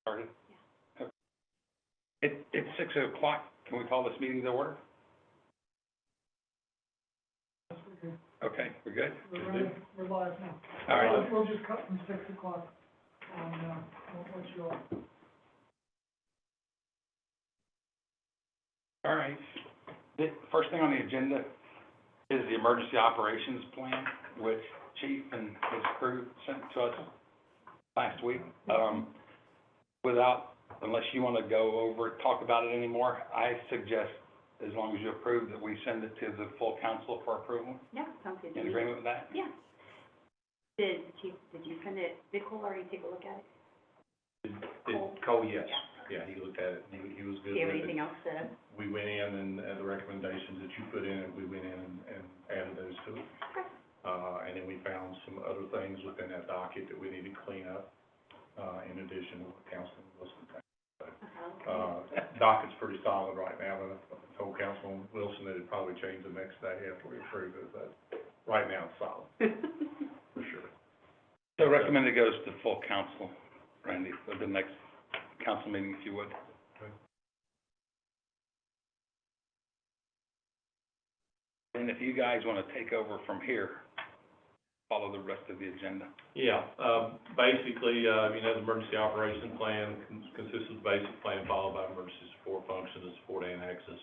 Started? Yeah. Okay. It's 6 o'clock. Can we call this meeting to order? Okay, we're good? We're live now. All right. We'll just cut from 6 o'clock on, what you all. All right. The first thing on the agenda is the emergency operations plan, which Chief and his crew sent to us last week. Unless you want to go over, talk about it anymore, I suggest, as long as you approve, that we send it to the full council for approval. Yeah, sounds good. In agreement with that? Yeah. Did you send it, did Cole already take a look at it? Cole, yes. Yeah, he looked at it, and he was good Do you have with anything it. else to? We went in and, the recommendations that you put in, we went in and added those to it. Okay. And then we found some other things within that docket that we need to clean up, in addition to what Councilman Wilson said. Docket's pretty solid right now, but I told Councilman Wilson that it'd probably change the next day after we approve it, but right now it's solid, for sure. So recommend it goes to full council, Randy, for the next council meeting, if you would. Okay. And if you guys want to take over from here, follow the rest of the agenda. Yeah, basically, the emergency operation plan consists of the basic plan followed by emergency support functions and support annexes.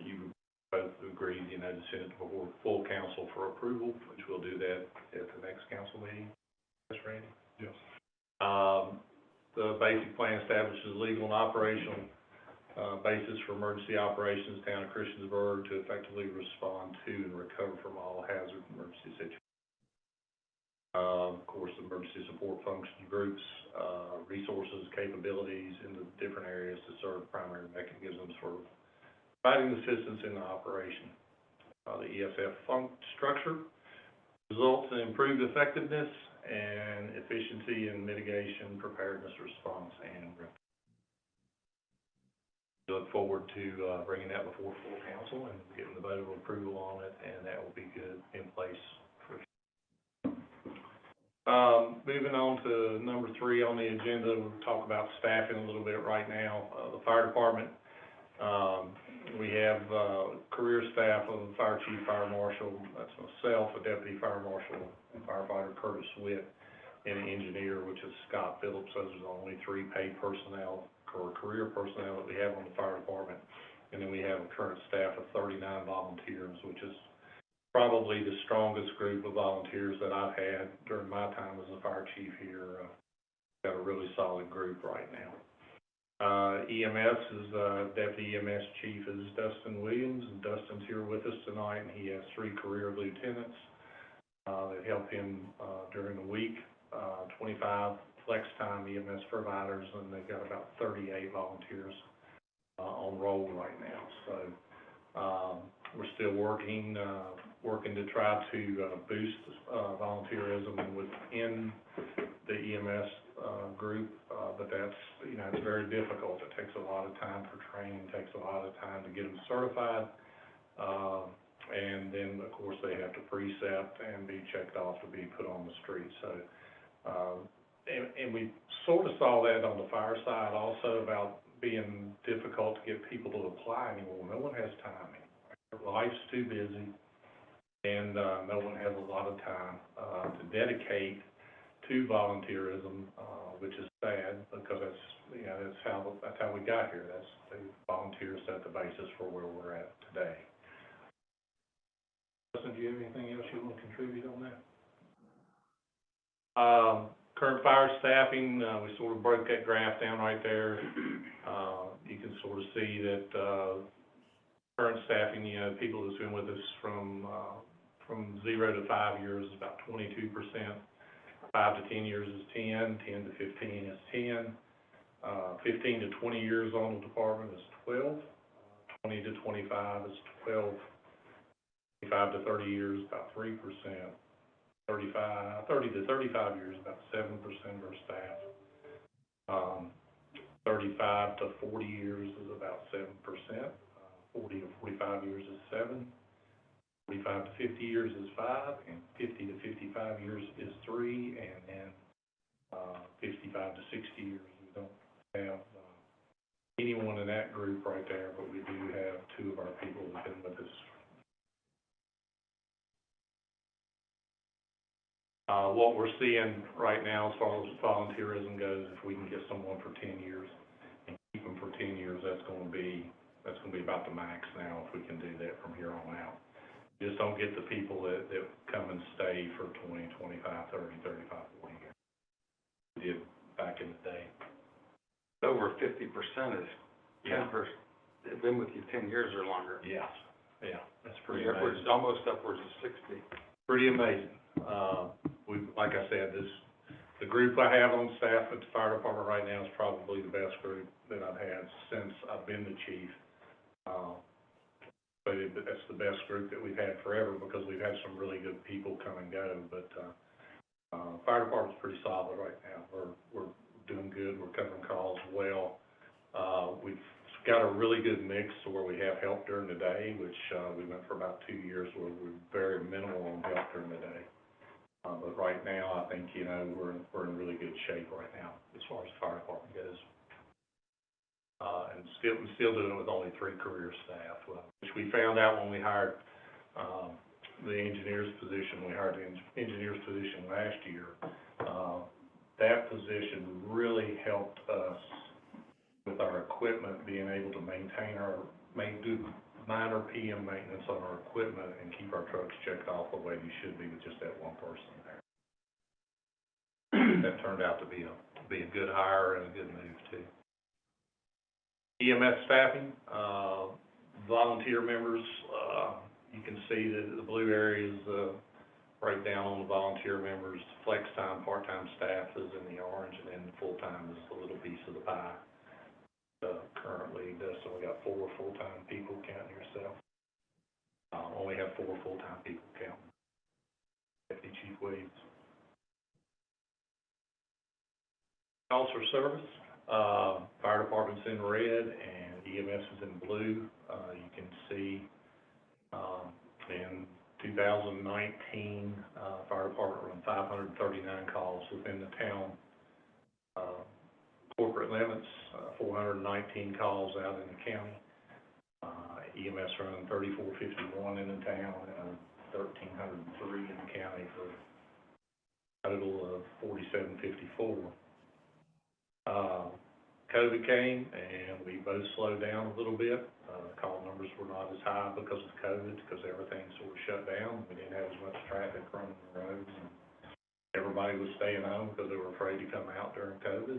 You both agreed, to send it before full council for approval, which we'll do that at the next council meeting. Yes, Randy? Yes. The basic plan establishes legal and operational basis for emergency operations down in Christiansburg to effectively respond to and recover from all hazard emergency situations. Of course, emergency support function groups, resources, capabilities in the different areas to serve primary mechanisms for providing assistance in the operation. The ESF structure results in improved effectiveness and efficiency in mitigation, preparedness, response, and we look forward to bringing that before full council and getting the vote of approval on it, and that will be good in place for sure. Moving on to number 3 on the agenda, we'll talk about staffing a little bit right now. The fire department, we have career staff of the fire chief, fire marshal, that's myself, a deputy fire marshal, and firefighter Curtis Witt, and an engineer, which is Scott Phillips. Those are the only 3 paid personnel or career personnel that we have on the fire department. And then we have a current staff of 39 volunteers, which is probably the strongest group of volunteers that I've had during my time as a fire chief here. Got a really solid group right now. EMS is, Deputy EMS Chief is Dustin Williams, and Dustin's here with us tonight, and he has 3 career lieutenants that help him during the week, 25 flex time EMS providers, and they've got about 38 volunteers on roll right now. So we're still working to try to boost volunteerism within the EMS group, but that's, it's very difficult. It takes a lot of time for training, it takes a lot of time to get them certified, and then, of course, they have to precept and be checked off to be put on the street. So, and we sort of saw that on the fire side also, about being difficult to get people to apply anymore. No one has time anymore. Life's too busy, and no one has a lot of time to dedicate to volunteerism, which is sad, because that's how we got here. That's the volunteers set the basis for where we're at today. Justin, do you have anything else you want to contribute on that? Current fire staffing, we sort of broke that graph down right there. You can sort of see that current staffing, people that's been with us from 0 to 5 years is about 22%. 5 to 10 years is 10, 10 to 15 is 10, 15 to 20 years on the department is 12, 20 to 25 is 12, 25 to 30 years about 3%, 30 to 35 years about 7% of our staff, 35 to 40 years is about 7%, 40 to 45 years is 7%. 45 to 50 years is 5, and 50 to 55 years is 3, and then 55 to 60 years. We don't have anyone in that group right there, but we do have two of our people who've been with us. What we're seeing right now as far as volunteerism goes, if we can get someone for 10 years and keep them for 10 years, that's going to be about the max now if we can do that from here on out. Just don't get the people that come and stay for 20, 25, 30, 35, 40 years. We did back in the day. Over 50% is 10%, they've been with you 10 years or longer. Yeah, that's pretty Upwards, amazing. almost upwards of 60. Pretty amazing. Like I said, the group I have on staff at the fire department right now is probably the best group that I've had since I've been the chief. But that's the best group that we've had forever because we've had some really good people come and go. But fire department's pretty solid right now. We're doing good. We're covering calls well. We've got a really good mix to where we have help during the day, which we went for about 2 years where we're very minimal on help during the day. But right now, I think, we're in really good shape right now as far as the fire department goes. And still doing it with only 3 career staff, which we found out when we hired the engineer's position. We hired the engineer's position last year. That position really helped us with our equipment, being able to do minor PM maintenance on our equipment and keep our trucks checked off the way they should be with just that one person there. That turned out to be a good hire and a good move too. EMF staffing, volunteer members, you can see that the blue area is right down on the volunteer members. Flex time, part-time staff is in the orange, and then full-time is a little piece of the pie. Currently, so we got 4 full-time people, counting yourself. Only have 4 full-time people counting. Deputy Chief Williams. Calls for service, fire department's in red and EMS is in blue. You can see in 2019, fire department run 539 calls within the town. Corporate limits, 419 calls out in the county. EMS running 3451 in the town and 1303 in the county for a total of 4754. COVID came and we both slowed down a little bit. Call numbers were not as high because of COVID, because everything sort of shut down. We didn't have as much traffic running the roads, and everybody was staying home because they were afraid to come out during COVID.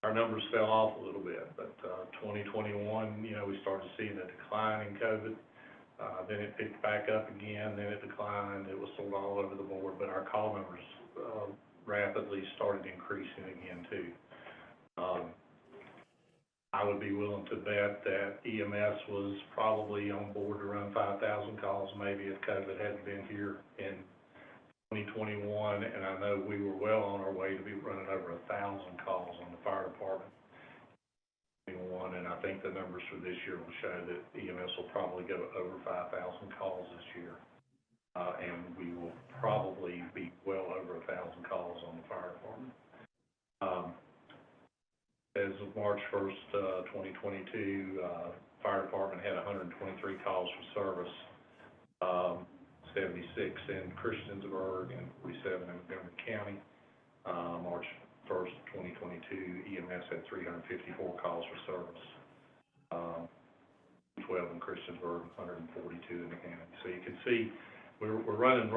Our numbers fell off a little bit, but 2021, we started seeing a decline in COVID. Then it picked back up again, then it declined. It was sort of all over the board, but our call numbers rapidly started increasing again too. I would be willing to bet that EMS was probably on board to run 5,000 calls maybe if COVID hadn't been here in 2021, and I know we were well on our way to be running over 1,000 calls on the fire department. And I think the numbers for this year will show that EMS will probably go over 5,000 calls this year. And we will probably be well over 1,000 calls on the fire department. As of March 1st, 2022, fire department had 123 calls for service, 76 in Christiansburg and 47 in Montgomery County. March 1st, 2022, EMS had 354 calls for service, 12 in Christiansburg, 142 in the county. So you can see we're running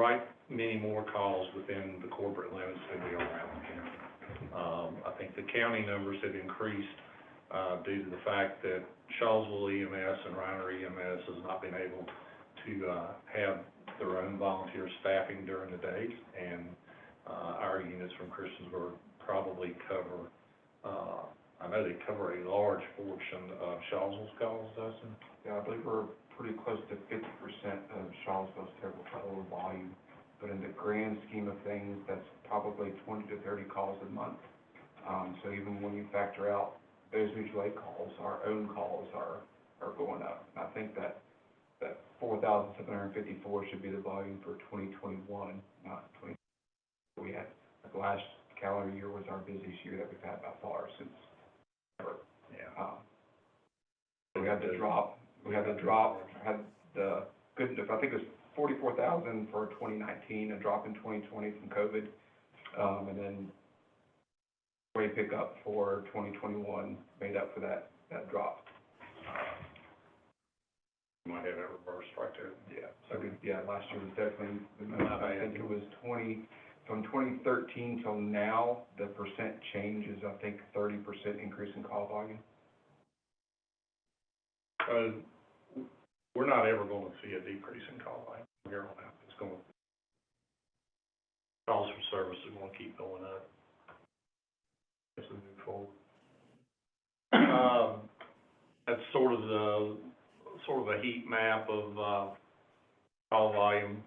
many more calls within the corporate limits than we are out in the county. I think the county numbers have increased due to the fact that Shawsville EMS and Reiner EMS has not been able to have their own volunteer staffing during the day, and our units from Christiansburg probably cover, I know they cover a large portion of Shawsville's calls, Dustin? Yeah, I believe we're pretty close to 50% of Shawsville's total volume. But in the grand scheme of things, that's probably 20 to 30 calls a month. So even when you factor out those mutual aid calls, our own calls are going up. And I think that 4,754 should be the volume for 2021, not 2020. We had, last calendar year was our busiest year that we've had by far since ever. Yeah. We had the drop, had the good, I think it was 44,000 for 2019, a drop in 2020 from COVID, and then way pickup for 2021 made up for that drop. You might have it reversed right there. Yeah, so last year was definitely the most. I think it was from 2013 till now, the percent change is, I think, 30% increase in call volume. We're not ever gonna see a decrease in call volume from here on out. It's gonna, calls for service are gonna keep going up as we move forward. That's sort of a heat map of, call volume,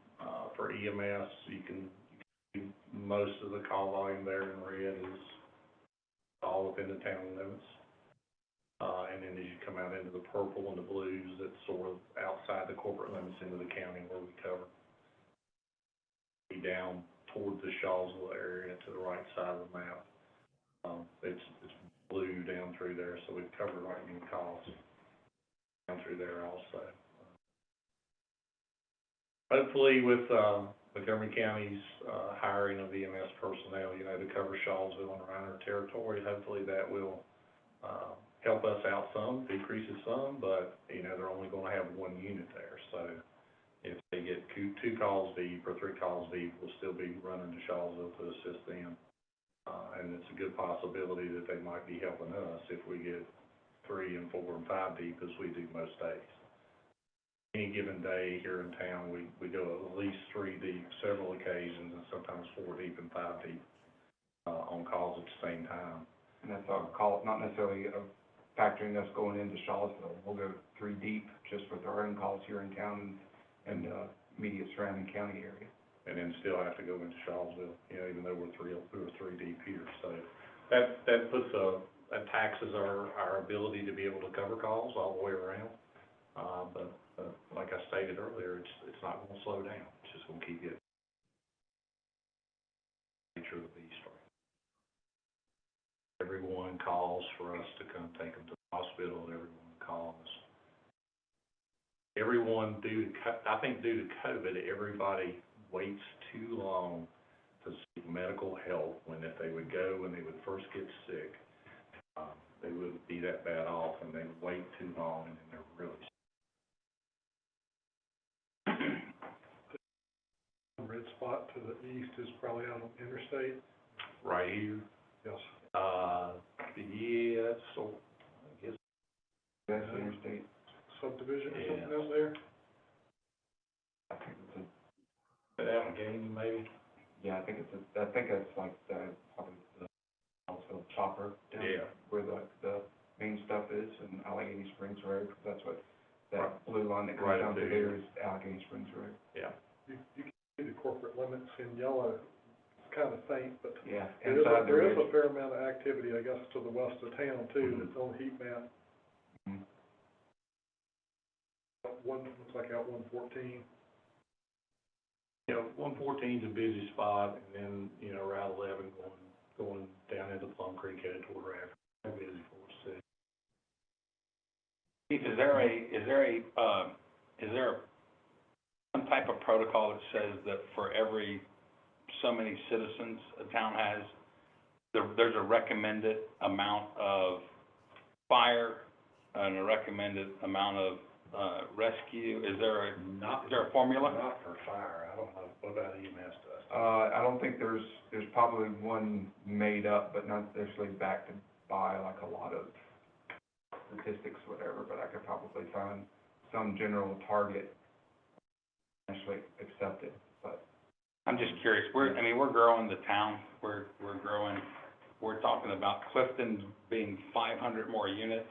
for EMS. You can see most of the call volume there in red is all within the town limits. And then as you come out into the purple and the blues, it's sort of outside the corporate limits into the county where we cover. Be down toward the Shawsville area to the right side of the map. It's blue down through there, so we've covered right many calls down through there also. Hopefully with Montgomery County's hiring of EMS personnel, to cover Shawsville and around our territory, hopefully that will help us out some, decreases some, but, they're only gonna have one unit there, so if they get two calls deep or 3 calls deep, we'll still be running to Shawsville to assist them. And it's a good possibility that they might be helping us if we get 3 and 4 and 5 deep as we do most days. Any given day here in town, we go at least 3 deep, several occasions, and sometimes 4 deep and 5 deep, on calls at the same time. And that's our call, not necessarily factoring us going into Charlottesville. We'll go 3 deep just with our own calls here in town and immediate surrounding county area. And then still have to go into Charlottesville, even though we're 3 deep here. So that puts that taxes our ability to be able to cover calls all the way around. But like I stated earlier, it's not going to slow down. It's just going to keep getting nature of the beast. Everyone calls for us to come take them to the hospital. Everyone calls. I think due to COVID, everybody waits too long to seek medical help when if they would go when they would first get sick, they wouldn't be that bad off, and they would wait too long, and then they're really sick. The red spot to the east is probably out on interstate. Right here. Yes. Yeah, so I guess That's interstate. Subdivision or Yeah. something out there? I think it's Allegheny maybe. I think it's like probably the also Chopper down Yeah. where the main stuff is, and Allegheny Springs Road. That's what that Right. blue line that Right comes up down to there. there is Allegheny Springs Road. Yeah. You can see the corporate limits in yellow. It's kind of faint, but Yeah, there inside the is a ridge. fair amount of activity, I guess, to the west of town too, that's on the heat map. Mhm. One, looks like out 114. 114's a busy spot, and then, Route 11 going down into Plum Creek headed toward Rafferty. Very busy for us too. Keith, is there some type of protocol that says that for every so many citizens a town has, there's a recommended amount of fire and a recommended amount of rescue? Is there a formula? Not for fire. I don't know. What about EMS does? I don't think there's probably one made up, but not necessarily backed by like a lot of statistics, whatever, but I could probably find some general target actually accepted, but. I'm just curious. We're growing the town. We're growing. We're talking about Clifton being 500 more units.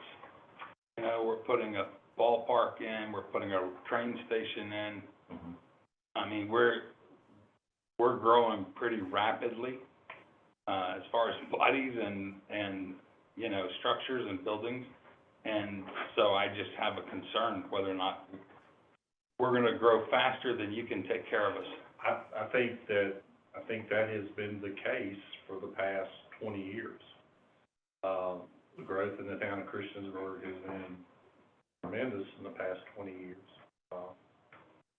We're putting a ballpark in. We're putting a train station in. Mm-hmm. I mean, we're growing pretty rapidly, as far as bodies and structures and buildings. And so I just have a concern whether or not we're gonna grow faster than you can take care of us. I think that has been the case for the past 20 years. The growth in the town of Christiansburg has been tremendous in the past 20 years.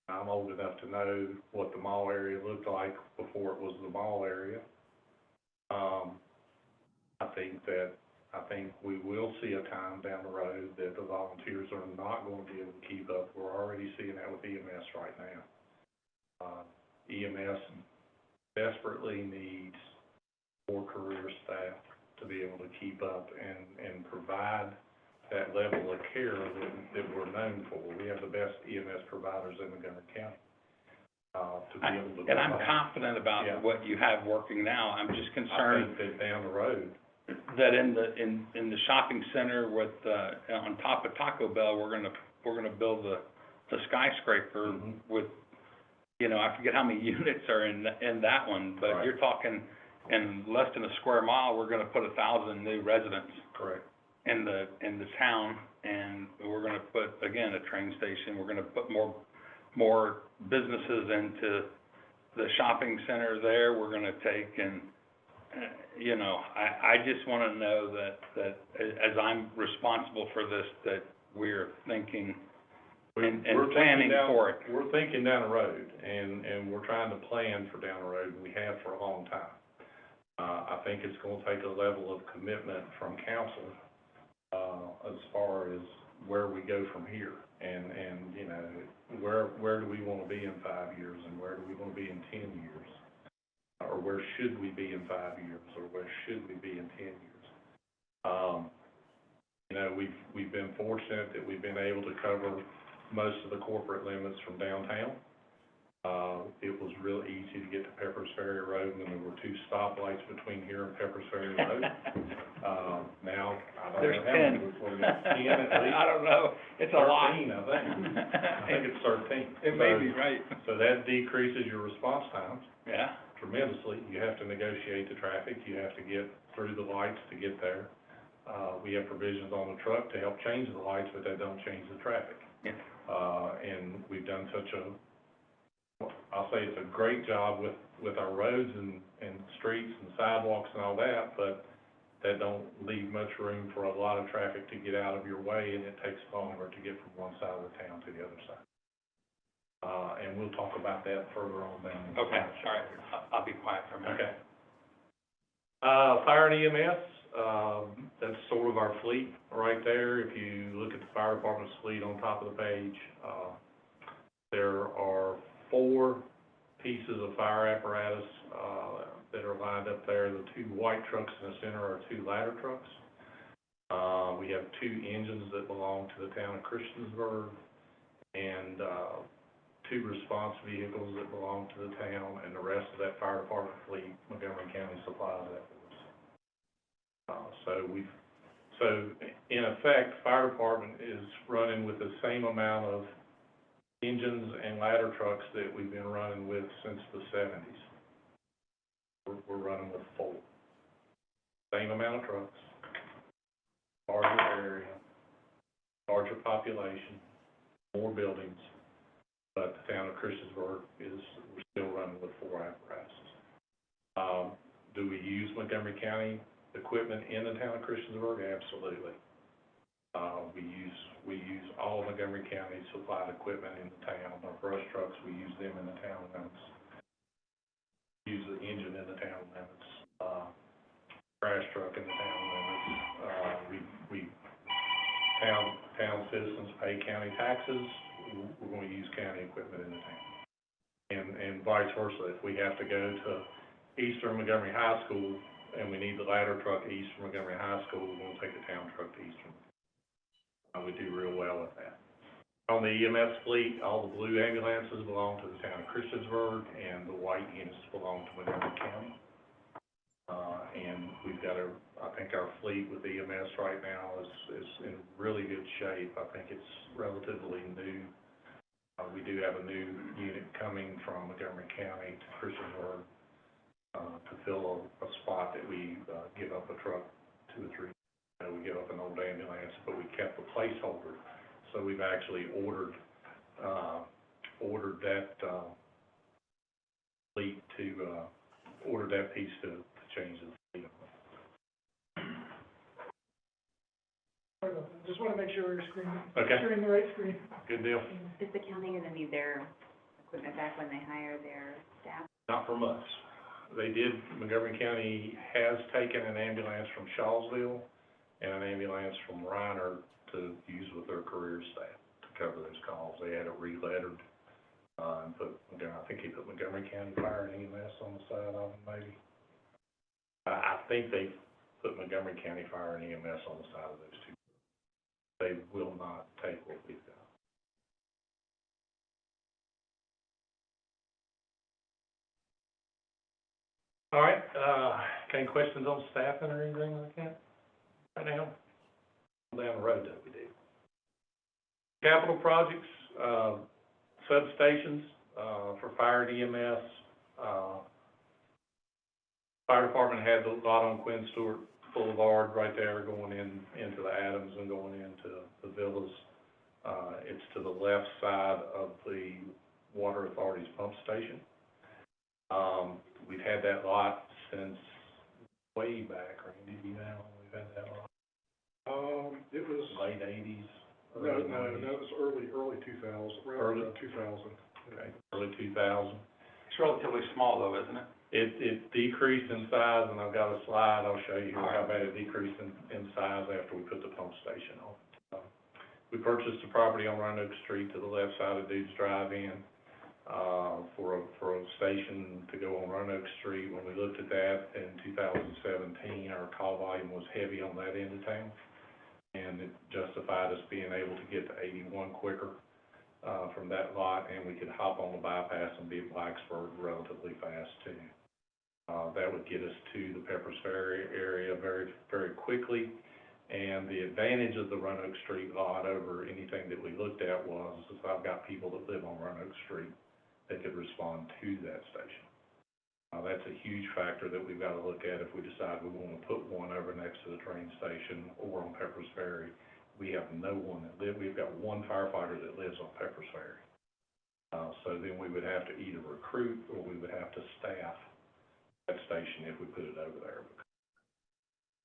I'm old enough to know what the mall area looked like before it was the mall area. I think we will see a time down the road that the volunteers are not going to be able to keep up. We're already seeing that with EMS right now. EMS desperately needs more career staff to be able to keep up and provide that level of care that we're known for. We have the best EMS providers in Montgomery County. To be able to and I'm confident about what you have working now. I'm just concerned I think that down the road, that in the shopping center with, on top of Taco Bell, we're gonna build the skyscraper with, you know, I forget how many units are in that one, but you're talking in less than a square mile, we're gonna put 1,000 new residents. correct. In the town, and we're gonna put, again, a train station, we're gonna put more businesses into the shopping center there, we're gonna take and, you know, I just wanna know that as I'm responsible for this, that we're thinking and planning for it. We're thinking down the road, and we're trying to plan for down the road, and we have for a long time. I think it's gonna take a level of commitment from council, as far as where we go from here, and you know, where do we wanna be in 5 years, and where do we wanna be in 10 years? Or where should we be in 5 years, or where should we be in 10 years? You know, we've been fortunate that we've been able to cover most of the corporate limits from downtown. It was real easy to get to Peppers Ferry Road when there were 2 stoplights between here and Peppers Ferry Road. Now, I don't There's know how many, what is it, 10 at least? I don't know, it's a lot. 13, I think. I think it's 13. It may be right. So that decreases your response times Yeah. tremendously. You have to negotiate the traffic, you have to get through the lights to get there. We have provisions on the truck to help change the lights, but that don't change the traffic. Yeah. And we've done such I'll say it's a great job with our roads and streets and sidewalks and all that, but that don't leave much room for a lot of traffic to get out of your way, and it takes longer to get from one side of the town to the other side. And we'll talk about that further on down. Okay, all right, I'll be quiet for a minute. Okay. Fire and EMS, that's sort of our fleet right there. If you look at the fire department's fleet on top of the page, there are 4 pieces of fire apparatus, that are lined up there. The 2 white trucks in the center are 2 ladder trucks. We have 2 engines that belong to the town of Christiansburg, and 2 response vehicles that belong to the town, and the rest of that fire department fleet, Montgomery County supplies that for us. So in effect, fire department is running with the same amount of engines and ladder trucks that we've been running with since the 70s. We're running with 4. Same amount of trucks, larger area, larger population, more buildings, but the town of Christiansburg we're still running with 4 apparatuses. Do we use Montgomery County equipment in the town of Christiansburg? Absolutely. We use all of Montgomery County supplied equipment in the town. Our brush trucks, we use them in the town limits. Use the engine in the town limits. Trash truck in the town limits. Town citizens pay county taxes. We're going to use county equipment in the town. And vice versa. If we have to go to Eastern Montgomery High School and we need the ladder truck to Eastern Montgomery High School, we're going to take the town truck to Eastern. We do real well with that. On the EMS fleet, all the blue ambulances belong to the town of Christiansburg, and the white units belong to Montgomery County. And we've got I think our fleet with EMS right now is in really good shape. I think it's relatively new. We do have a new unit coming from Montgomery County to Christiansburg, to fill a spot that we give up a truck 2 or 3. We give up an old ambulance, but we kept the placeholder. So we've actually ordered that fleet ordered that piece to changes. Just wanna make sure we're screening, Okay. sharing the right screen. Good deal. Is the county gonna need their equipment back when they hire their staff? Not from us. They did, Montgomery County has taken an ambulance from Shawsville and an ambulance from Reiner to use with their career staff to cover those calls. They had it re-lettered, and put, I think he put Montgomery County Fire and EMS on the side of them, maybe. I think they put Montgomery County Fire and EMS on the side of those two. They will not take what we've got. All right, any questions on staffing or anything like that? Right now? Down the road that we do. Capital projects, substations, for fire and EMS, fire department had the lot on Quinn Stewart Boulevard right there going into the Adams and going into the villas. It's to the left side of the Water Authority's pump station. We've had that lot since way back, Randy, do you know how long we've had that lot? It was, Late eighties? no, it was early 2000, around 2000. Okay, early 2000. It's relatively small though, isn't it? It decreased in size, and I've got a slide, I'll show you how bad it decreased in size after we put the pump station on. We purchased the property on Roanoke Street to the left side of Dude's Drive-In, for a station to go on Roanoke Street. When we looked at that in 2017, our call volume was heavy on that end of town, and it justified us being able to get to 81 quicker, from that lot, and we could hop on the bypass and be at Blacksburg relatively fast too. That would get us to the Peppers Ferry area very, very quickly, and the advantage of the Roanoke Street lot over anything that we looked at was, if I've got people that live on Roanoke Street, they could respond to that station. That's a huge factor that we've got to look at if we decide we want to put one over next to the train station or on Peppers Ferry. We have no one we've got one firefighter that lives on Peppers Ferry. So then we would have to either recruit or we would have to staff that station if we put it over there.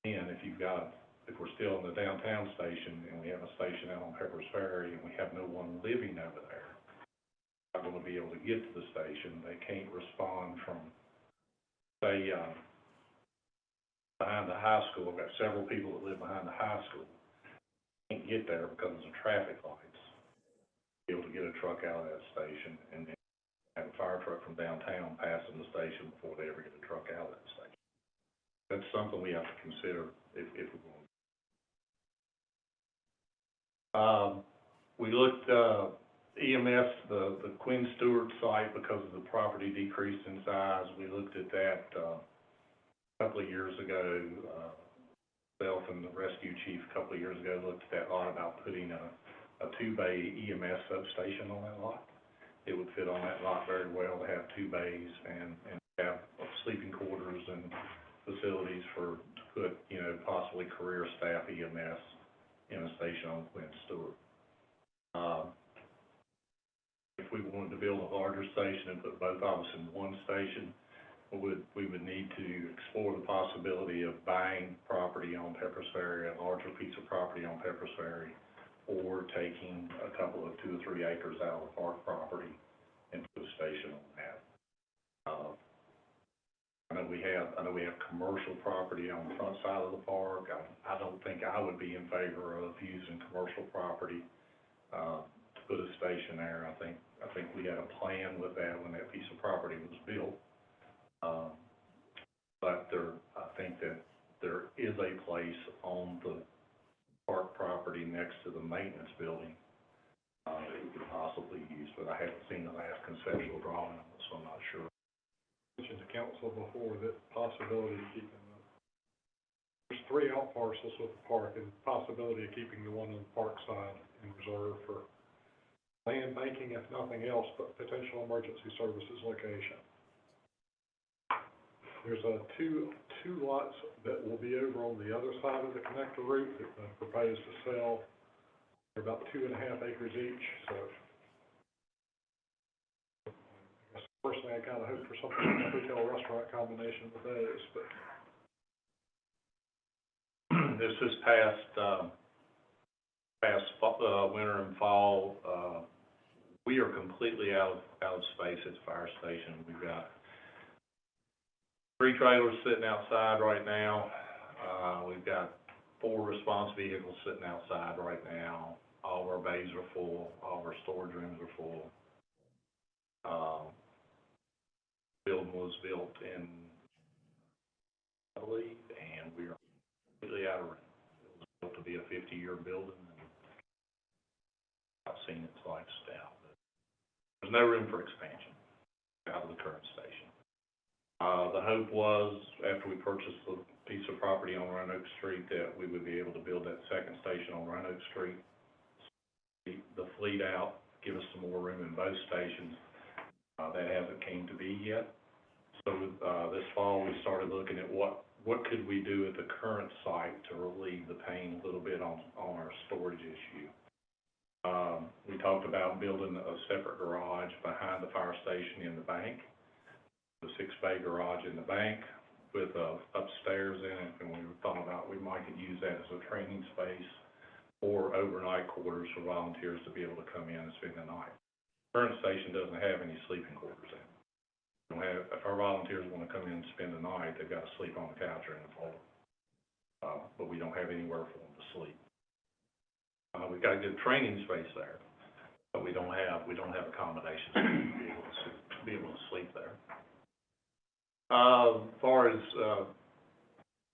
And if we're still in the downtown station and we have a station out on Peppers Ferry and we have no one living over there, we're not going to be able to get to the station. They can't respond from, say, behind the high school. I've got several people that live behind the high school. Can't get there because of traffic lights. Be able to get a truck out of that station and then have a fire truck from downtown passing the station before they ever get a truck out of that station. That's something we have to consider if we're going. We looked, EMS, the Quinn Stewart site, because of the property decreased in size, we looked at that, a couple of years ago. Myself and the rescue chief a couple of years ago looked at that lot about putting a two-bay EMS substation on that lot. It would fit on that lot very well to have two bays and have sleeping quarters and facilities to put, possibly career staff EMS in a station on Quinn Stewart. If we wanted to build a larger station and put both of us in one station, we would need to explore the possibility of buying property on Peppers Ferry, a larger piece of property on Peppers Ferry, or taking a couple of 2 or 3 acres out of the park property and put a station on that. I know we have commercial property on the front side of the park. I don't think I would be in favor of using commercial property to put a station there. I think we had a plan with that when that piece of property was built. But I think that there is a place on the park property next to the maintenance building that we could possibly use, but I haven't seen the last conceptual drawing, so I'm not sure. Mentioned to council before that possibility of keeping there's 3 out parcels with the park, and possibility of keeping the one on the park side in reserve for land banking, if nothing else, but potential emergency services location. There's two lots that will be over on the other side of the connector route that I propose to sell. They're about 2.5 acres each, so I guess personally I kind of hope for something like a hotel restaurant combination with those, but this past winter and fall, we are completely out of space at the fire station. We've got 3 trailers sitting outside right now. We've got 4 response vehicles sitting outside right now. All of our bays are full. All of our storage rooms are full. Building was built in, I believe, and we are completely out of rent. It was built to be a 50-year building, and I've seen its lifestyle. There's no room for expansion out of the current station. The hope was, after we purchased the piece of property on Roanoke Street, that we would be able to build that second station on Roanoke Street, the fleet out, give us some more room in both stations. That hasn't came to be yet. So this fall, we started looking at what could we do at the current site to relieve the pain a little bit on our storage issue. We talked about building a separate garage behind the fire station in the bank, the 6-bay garage in the bank with upstairs in it, and we thought about we might could use that as a training space or overnight quarters for volunteers to be able to come in and spend the night. Current station doesn't have any sleeping quarters in it. If our volunteers want to come in and spend the night, they've got to sleep on the couch or in the floor. But we don't have anywhere for them to sleep. We've got a good training space there, but we don't have accommodations to be able to sleep there. As far as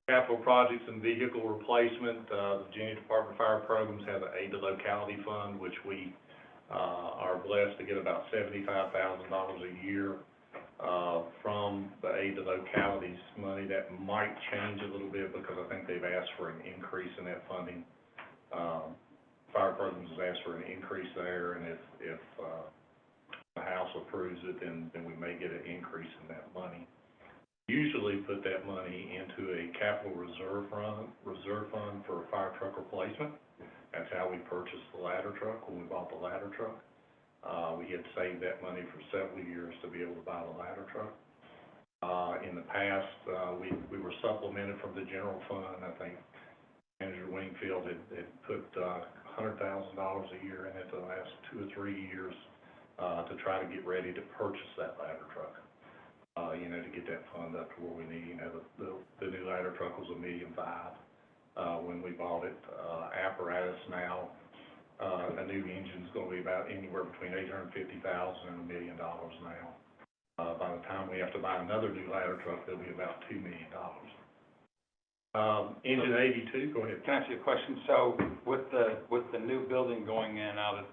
capital projects and vehicle replacement, the Virginia Department of Fire Programs has an aid to locality fund, which we are blessed to get about $75,000 a year from the aid to localities money. That might change a little bit because I think they've asked for an increase in that funding. Fire Programs has asked for an increase there, and if the House approves it, then we may get an increase in that money. Usually put that money into a capital reserve fund for a fire truck replacement. That's how we purchased the ladder truck when we bought the ladder truck. We had saved that money for several years to be able to buy the ladder truck. In the past, we were supplemented from the general fund. I think Manager Wingfield had put $100,000 a year in it the last 2 or 3 years to try to get ready to purchase that ladder truck. To get that fund up to where we need. The new ladder truck was $1.5 million when we bought it. Apparatus now, a new engine's going to be about anywhere between $850,000 and $1 million now. By the time we have to buy another new ladder truck, it'll be about $2 million. Engine 82, go ahead. Can I ask you a question? So with the new building going in out of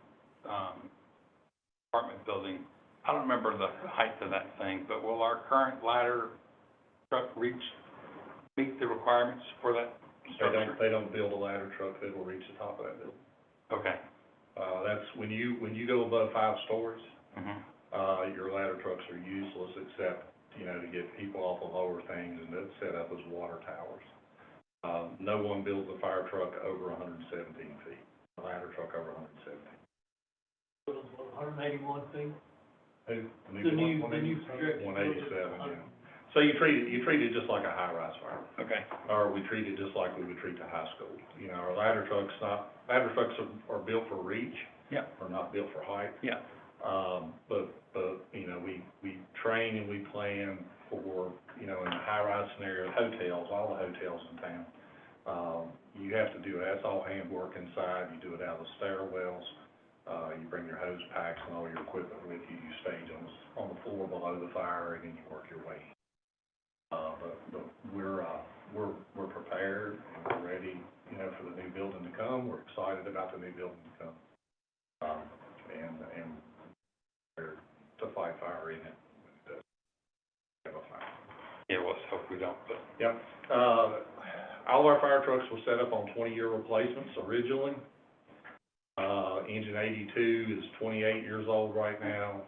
apartment building, I don't remember the height of that thing, but will our current ladder truck meet the requirements for that structure? They don't build a ladder truck that will reach the top of that building. Okay. That's when you go above 5 stories, your ladder trucks are useless except, to get people off of lower things and that's set up as water towers. No one builds a fire truck over 117 feet, a ladder truck over 117. 181 feet? The new projection. 187, yeah. So you treat it just like a high-rise fire. Okay. Or we treat it just like we would treat the high school. Our ladder trucks are built for reach. Yeah. Are not built for height. Yeah. But we train and we plan for, in the high-rise scenario, hotels, all the hotels in town. You have to do it. That's all handwork inside. You do it out of the stairwells. You bring your hose packs and all your equipment with you. You stage on the floor below the fire, and then you work your way. But we're prepared and we're ready, for the new building to come. We're excited about the new building to come, and we're to fight fire in it. Have a fire. Yeah, well, let's hope we don't. But Yep. All of our fire trucks were set up on 20-year replacements originally. Engine 82 is 28 years old right now.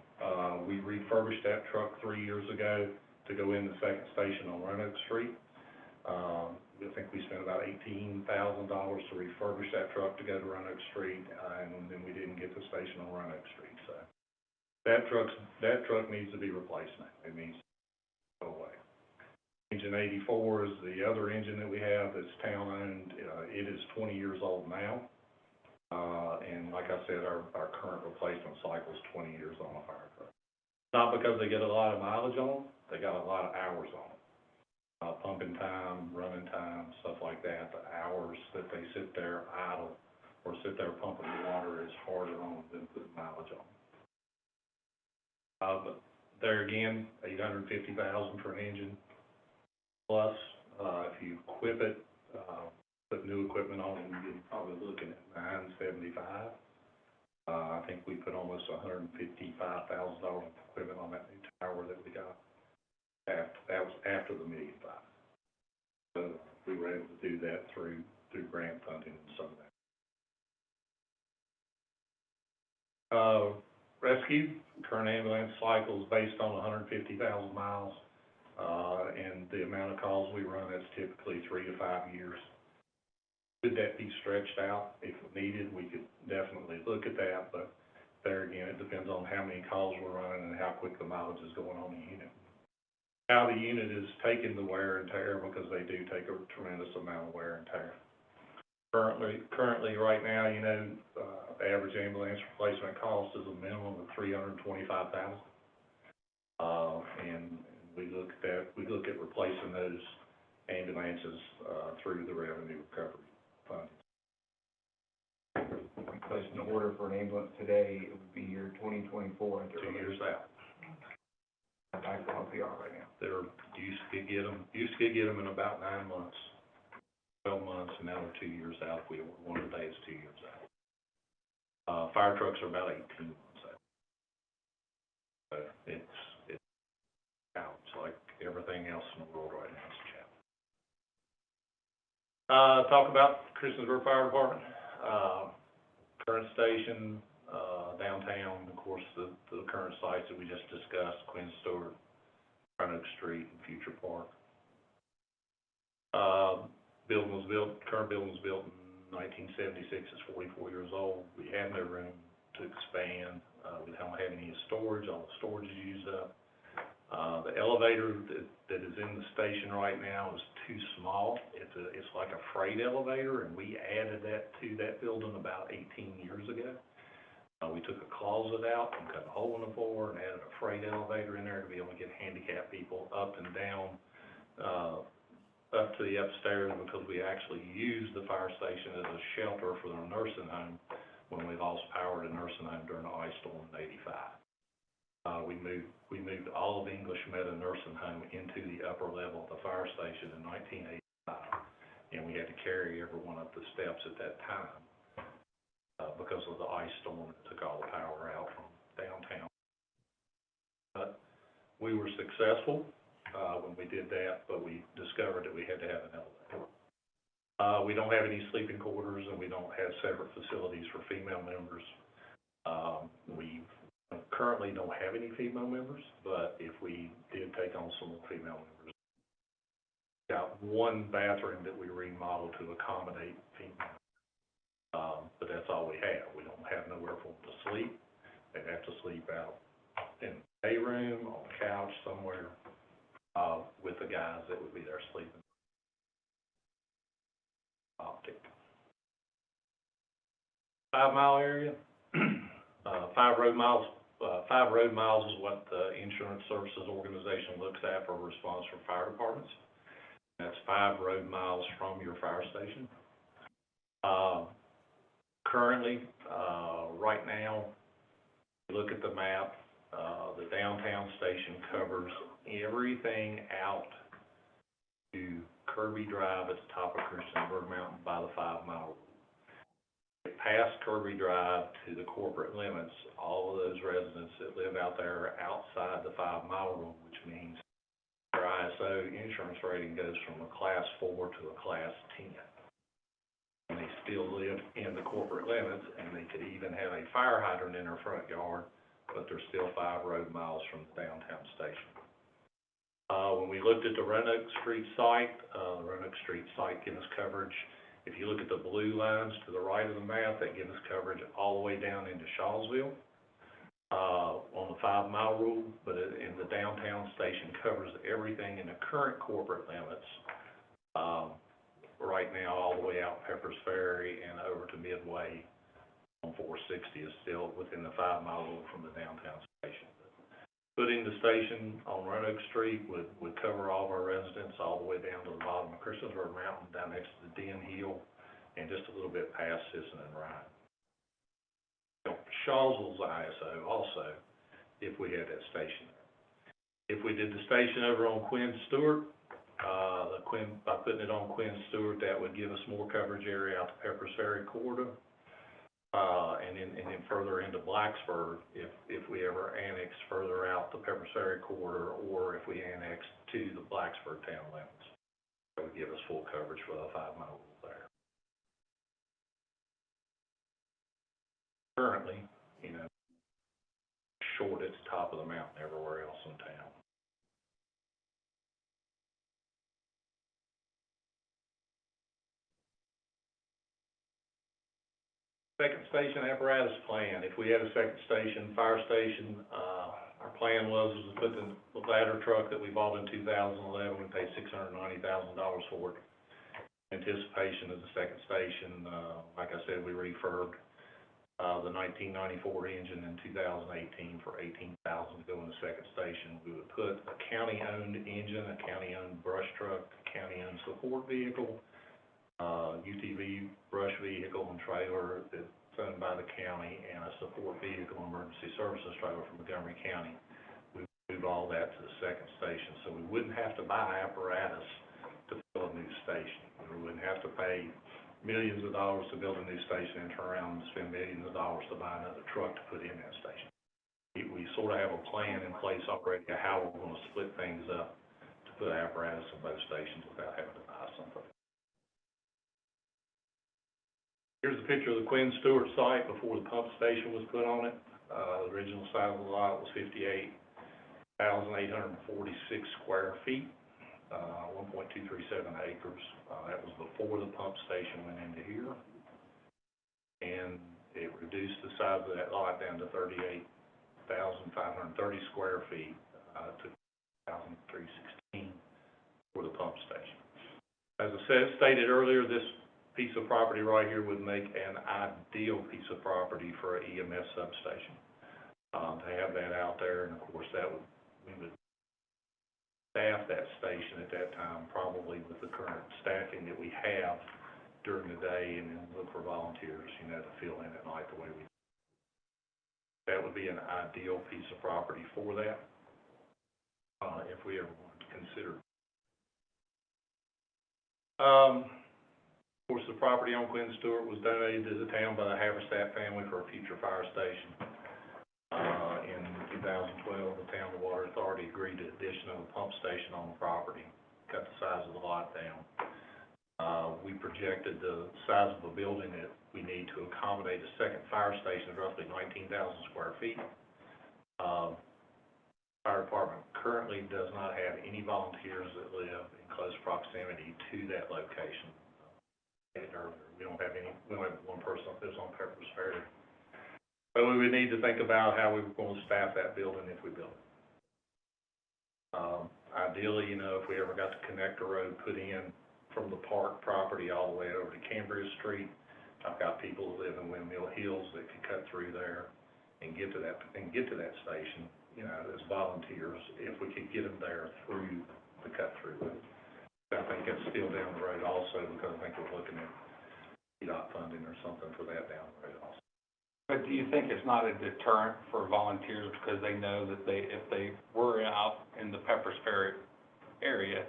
We refurbished that truck 3 years ago to go in the second station on Roanoke Street. I think we spent about $18,000 to refurbish that truck to go to Roanoke Street, and then we didn't get the station on Roanoke Street. So that truck needs to be replaced now. It needs to go away. Engine engine 84 is the other engine that we have that's town-owned. It is 20 years old now. And like I said, our current replacement cycle is 20 years on a fire truck. Not because they get a lot of mileage on them, they got a lot of hours on them. Pumping time, running time, stuff like that. The hours that they sit there idle or sit there pumping the water is harder on them than putting mileage on them. But there again, $850,000 for an engine. Plus, if you equip it, put new equipment on it, you're probably looking at $975. I think we put almost $155,000 of equipment on that new tower that we got. That was after the $1.5 million. So we were able to do that through grant funding and some of that. Rescue, current ambulance cycle is based on 150,000 miles, and the amount of calls we run, that's typically 3 to 5 years. Could that be stretched out? If needed, we could definitely look at that, but there again, it depends on how many calls we're running and how quick the mileage is going on the unit. How the unit is taking the wear and tear, because they do take a tremendous amount of wear and tear. Currently, right now, the average ambulance replacement cost is a minimum of $325,000. And we look at replacing those ambulances through the revenue recovery fund. Placing an order for an ambulance today, it would be year 2024. 2 years out. Backlog they are right now. Used to get them in about 9 months, 12 months, and now they're 2 years out. If we order one today, it's 2 years out. Fire trucks are about 18 months out. It's out. It's like everything else in the world right now. It's a challenge. Talk about Christiansburg Fire Department. Current station, downtown, of course, the current sites that we just discussed, Quinn Stewart, Roanoke Street, and Future Park. Current building was built in 1976, it's 44 years old. We have no room to expand. We don't have any storage, all the storage is used up. The elevator that is in the station right now is too small. It's like a freight elevator, and we added that to that building about 18 years ago. We took a closet out and cut a hole in the floor and added a freight elevator in there to be able to get handicapped people up and down, up to the upstairs, because we actually used the fire station as a shelter for the nursing home when we lost power to nursing home during the ice storm in '85. We moved all of English Meadow Nursing Home into the upper level of the fire station in 1985, and we had to carry everyone up the steps at that time because of the ice storm that took all the power out from downtown. But we were successful when we did that, but we discovered that we had to have an elevator. We don't have any sleeping quarters, and we don't have separate facilities for female members. We currently don't have any female members, but if we did take on some more female members, we got one bathroom that we remodeled to accommodate female. But that's all we have. We don't have nowhere for them to sleep. They have to sleep out in a room, on the couch, somewhere, with the guys that would be there sleeping. Optic. 5 mile area. 5 road miles is what the Insurance Services Organization looks at for a response from fire departments. That's 5 road miles from your fire station. Currently, right now, if you look at the map, the downtown station covers everything out to Kirby Drive at the top of Christiansburg Mountain by the 5 mile rule. Past Kirby Drive to the corporate limits, all of those residents that live out there are outside the 5 mile rule, which means their ISO insurance rating goes from a class 4 to a class 10. And they still live in the corporate limits, and they could even have a fire hydrant in their front yard, but they're still 5 road miles from the downtown station. When we looked at the Roanoke Street site, the Roanoke Street site gives us coverage. If you look at the blue lines to the right of the map, that gives us coverage all the way down into Shawsville. on the 5 mile rule, but in the downtown station covers everything in the current corporate limits. Right now, all the way out Pepper's Ferry and over to Midway on 460 is still within the 5 mile rule from the downtown station. Putting the station on Roanoke Street would cover all of our residents all the way down to the bottom of Christiansburg Mountain, down next to the Den Hill, and just a little bit past Sisson and Ryan. Shawsville's ISO also, if we had that station there. If we did the station over on Quinn Stewart, by putting it on Quinn Stewart, that would give us more coverage area out to Pepper's Ferry corridor. And then further into Blacksburg, if we ever annex further out the Pepper's Ferry corridor, or if we annex to the Blacksburg town limits, that would give us full coverage for the 5 mile rule there. Currently, short at the top of the mountain everywhere else in town. Second station apparatus plan. If we had a second station, fire station, our plan was to put the ladder truck that we bought in 2011, we paid $690,000 for it. Anticipation of the second station, like I said, we refurbed the 1994 engine in 2018 for $18,000 to go in the second station. We would put a county-owned engine, a county-owned brush truck, a county-owned support vehicle, UTV brush vehicle and trailer that's owned by the county, and a support vehicle emergency services trailer from Montgomery County. We moved all that to the second station, so we wouldn't have to buy apparatus to fill a new station. We wouldn't have to pay millions of dollars to build a new station and turn around and spend millions of dollars to buy another truck to put in that station. We sort of have a plan in place already of how we're going to split things up to put apparatus in both stations without having to buy something. Here's a picture of the Quinn Stewart site before the pump station was put on it. The original size of the lot was 58,846 square feet, 1.237 acres. That was before the pump station went into here. And it reduced the size of that lot down to 38,530 square feet, to 1,316 for the pump station. As I stated earlier, this piece of property right here would make an ideal piece of property for an EMS substation. To have that out there, and of course we would staff that station at that time, probably with the current staffing that we have during the day, and then look for volunteers, to fill in at night the way we do. That would be an ideal piece of property for that, if we ever wanted to consider. Of course, the property on Quinn Stewart was donated to the town by the Haverstadt family for a future fire station. In 2012, the Town and Water Authority agreed to addition of a pump station on the property, cut the size of the lot down. We projected the size of the building that we need to accommodate a second fire station of roughly 19,000 square feet. Fire department currently does not have any volunteers that live in close proximity to that location. We don't have one person that lives on Pepper's Ferry. So we would need to think about how we were going to staff that building if we built it. Ideally, if we ever got the connector road put in from the park property all the way over to Cambria Street, I've got people who live in Windmill Hills that could cut through there and get to that station, as volunteers, if we could get them there through the cut-through road. I think that's still down the road also, because I think we're looking at CDOT funding or something for that down the road also. But do you think it's not a deterrent for volunteers because they know that if they were out in the Pepper's Ferry area,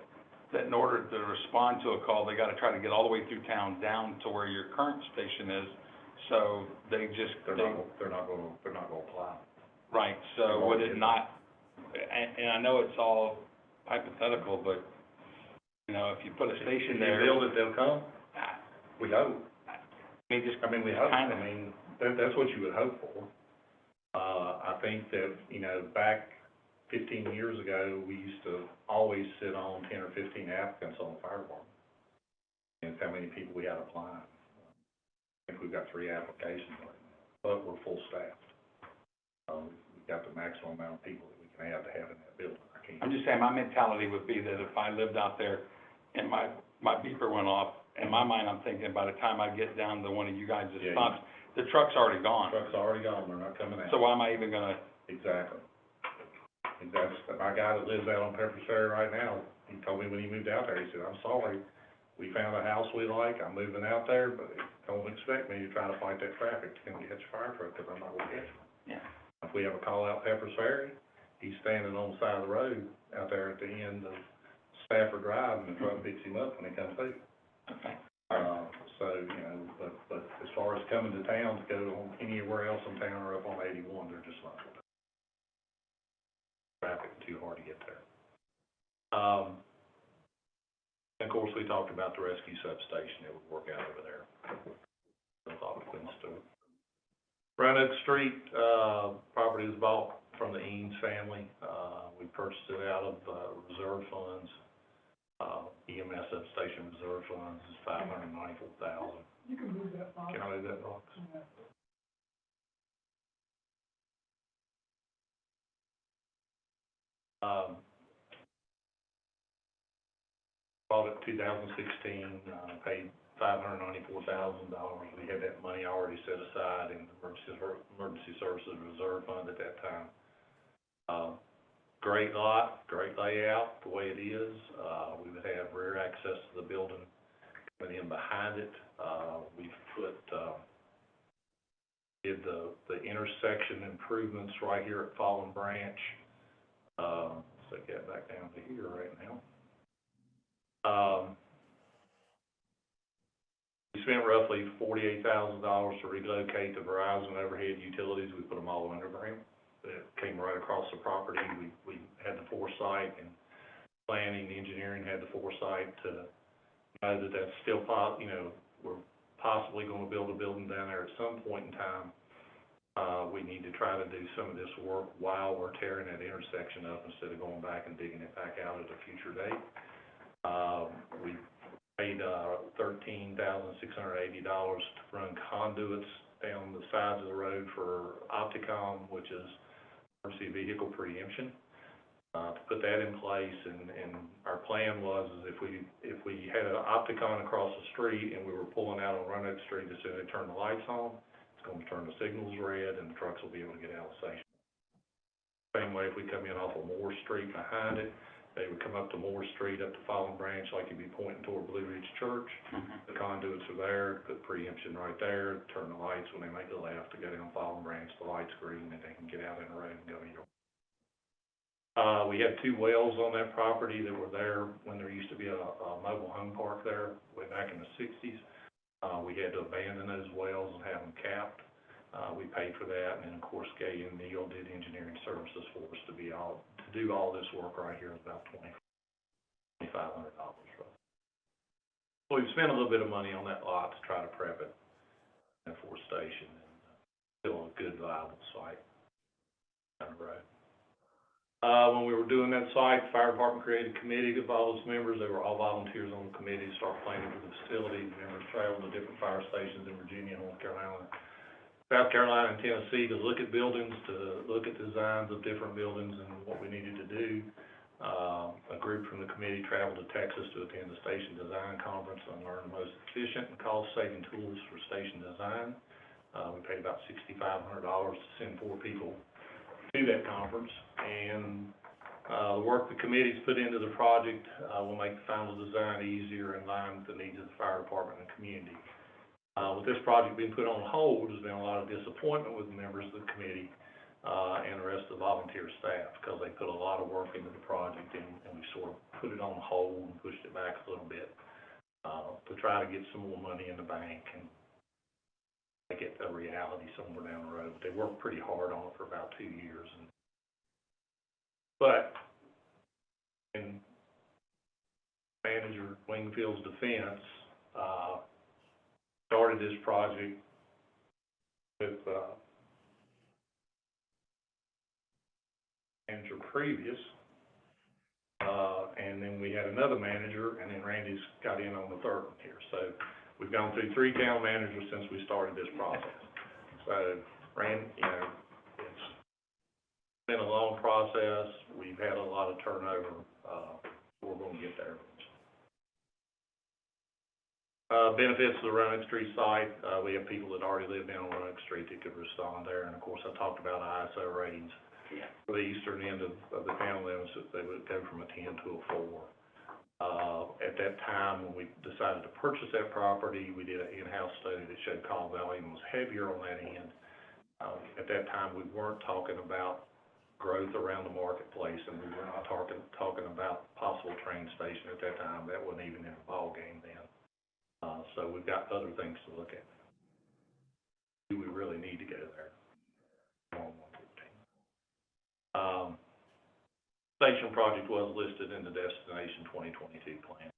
that in order to respond to a call, they got to try to get all the way through town down to where your current station is, so they're not going to apply. Right. So would it not? And I know it's all hypothetical, but if you put a station there, if you build it, they'll come. We hope. We hope. That's what you would hope for. I think that, back 15 years ago, we used to always sit on 10 or 15 applicants on the fire department. And how many people we had applying. I think we've got 3 applications right now, but we're full staffed. got the maximum amount of people that we can have to have in that building. I can't. I'm just saying, my mentality would be that if I lived out there and my beeper went off, in my mind, I'm thinking by the time I get down to one of you guys' Yeah, spots, the truck's already gone. Truck's already gone, they're not coming out. So why am I even gonna, Exactly. My guy that lives out on Pepper's Ferry right now, he told me when he moved out there, he said, I'm sorry, we found a house we like, I'm moving out there, but don't expect me to try to fight that traffic to come catch a fire truck, because I'm not gonna catch one. yeah, If we ever call out Pepper's Ferry, he's standing on the side of the road out there at the end of Stafford Drive, and the truck picks him up when he comes through. okay. So, you know, but as far as coming to town to go on anywhere else in town or up on 81, they're just not. Traffic too hard to get there. Of course, we talked about the rescue substation that would work out over there. That's all the things to it. Roanoke Street, property was bought from the Eanes family. We purchased it out of, reserve funds. EMS substation reserve funds is $594,000. You can move that box. Can I move that box? Yeah. Bought it 2016, paid $594,000. We had that money already set aside in the emergency services reserve fund at that time. Great lot, great layout, the way it is. We would have rear access to the building coming in behind it. We've put, did the intersection improvements right here at Fallen Branch. So get back down to here right now. We spent roughly $48,000 to relocate the Verizon overhead utilities. We put them all underground. It came right across the property. We had the foresight, and planning, engineering had the foresight to know that that's still, you know, we're possibly gonna build a building down there at some point in time. We need to try to do some of this work while we're tearing that intersection up instead of going back and digging it back out at a future date. We paid $13,680 to run conduits down the sides of the road for Opticom, which is emergency vehicle preemption. To put that in place, and our plan was is if we had an Opticon across the street and we were pulling out on Roanoke Street, as soon as they turn the lights on, it's going to turn the signals red and the trucks will be able to get out of the station. Same way if we come in off of Moore Street behind it, they would come up to Moore Street, up to Fallen Branch, like you'd be pointing toward Blue Ridge Church. The conduits are there, put preemption right there, turn the lights when they make the left to go down Fallen Branch, the light's green, and they can get out in the road and go either. We had 2 wells on that property that were there when there used to be a mobile home park there way back in the 60s. We had to abandon those wells and have them capped. We paid for that, and then, of course, Gay and Neal did engineering services for us to do all this work right here, about $2,500 roughly. So we've spent a little bit of money on that lot to try to prep it for a station, and still a good, viable site down the road. When we were doing that site, the fire department created a committee of all its members. They were all volunteers on the committee to start planning for the facility. The members traveled to different fire stations in Virginia, North Carolina, South Carolina, and Tennessee to look at buildings, to look at designs of different buildings and what we needed to do. A group from the committee traveled to Texas to attend the station design conference and learn the most efficient and cost-saving tools for station design. We paid about $6,500 to send 4 people to that conference, and the work the committee's put into the project will make the final design easier in line with the needs of the fire department and community. With this project being put on hold, there's been a lot of disappointment with the members of the committee and the rest of the volunteer staff, because they put a lot of work into the project, and we sort of put it on hold and pushed it back a little bit to try to get some more money in the bank and make it a reality somewhere down the road. They worked pretty hard on it for about 2 years, but in Manager Wingfield's defense, started this project with manager previous, and then we had another manager, and then Randy's got in on the 3rd one here. So we've gone through 3 town managers since we started this process. So Randy, you know, been a long process, we've had a lot of turnover, we're gonna get there. Benefits of the Roanoke Street site, we have people that already live down on Roanoke Street that could respond there, and of course, I talked about ISO ratings. Yeah. For the eastern end of the town limits, they would go from a 10 to a 4. At that time, when we decided to purchase that property, we did an in-house study that showed call volume was heavier on that end. At that time, we weren't talking about growth around the marketplace, and we were not talking about possible train station at that time. That wasn't even in the ballgame then. So we've got other things to look at. Do we really need to go there? On 114. Station project was listed in the Destination 2022 plan.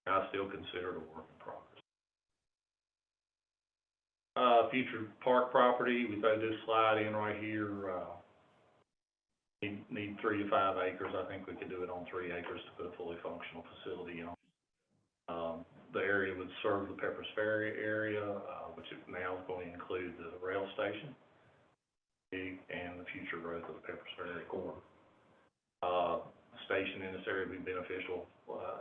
I still consider it a work in progress. Future park property, we throw this slide in right here, need 3 to 5 acres. I think we could do it on 3 acres to put a fully functional facility on. The area would serve the Peppers Ferry area, which now is going to include the rail station and the future growth of the Peppers Ferry corridor. Station in this area would be beneficial,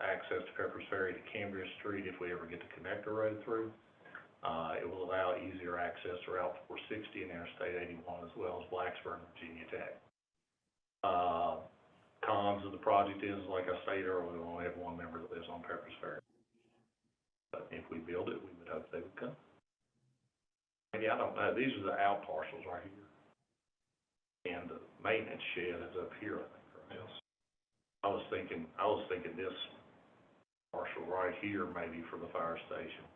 access to Peppers Ferry to Cambria Street if we ever get the connector road through. It will allow easier access to Route 460 and Interstate 81, as well as Blacksburg, Virginia Tech. Cons of the project is, like I stated earlier, we only have one member that lives on Peppers Ferry. But if we build it, we would hope they would come. Maybe, I don't know, these are the out parcels right here. And the maintenance shed is up here, I think, right? Yes. I was thinking this parcel right here maybe for the fire station.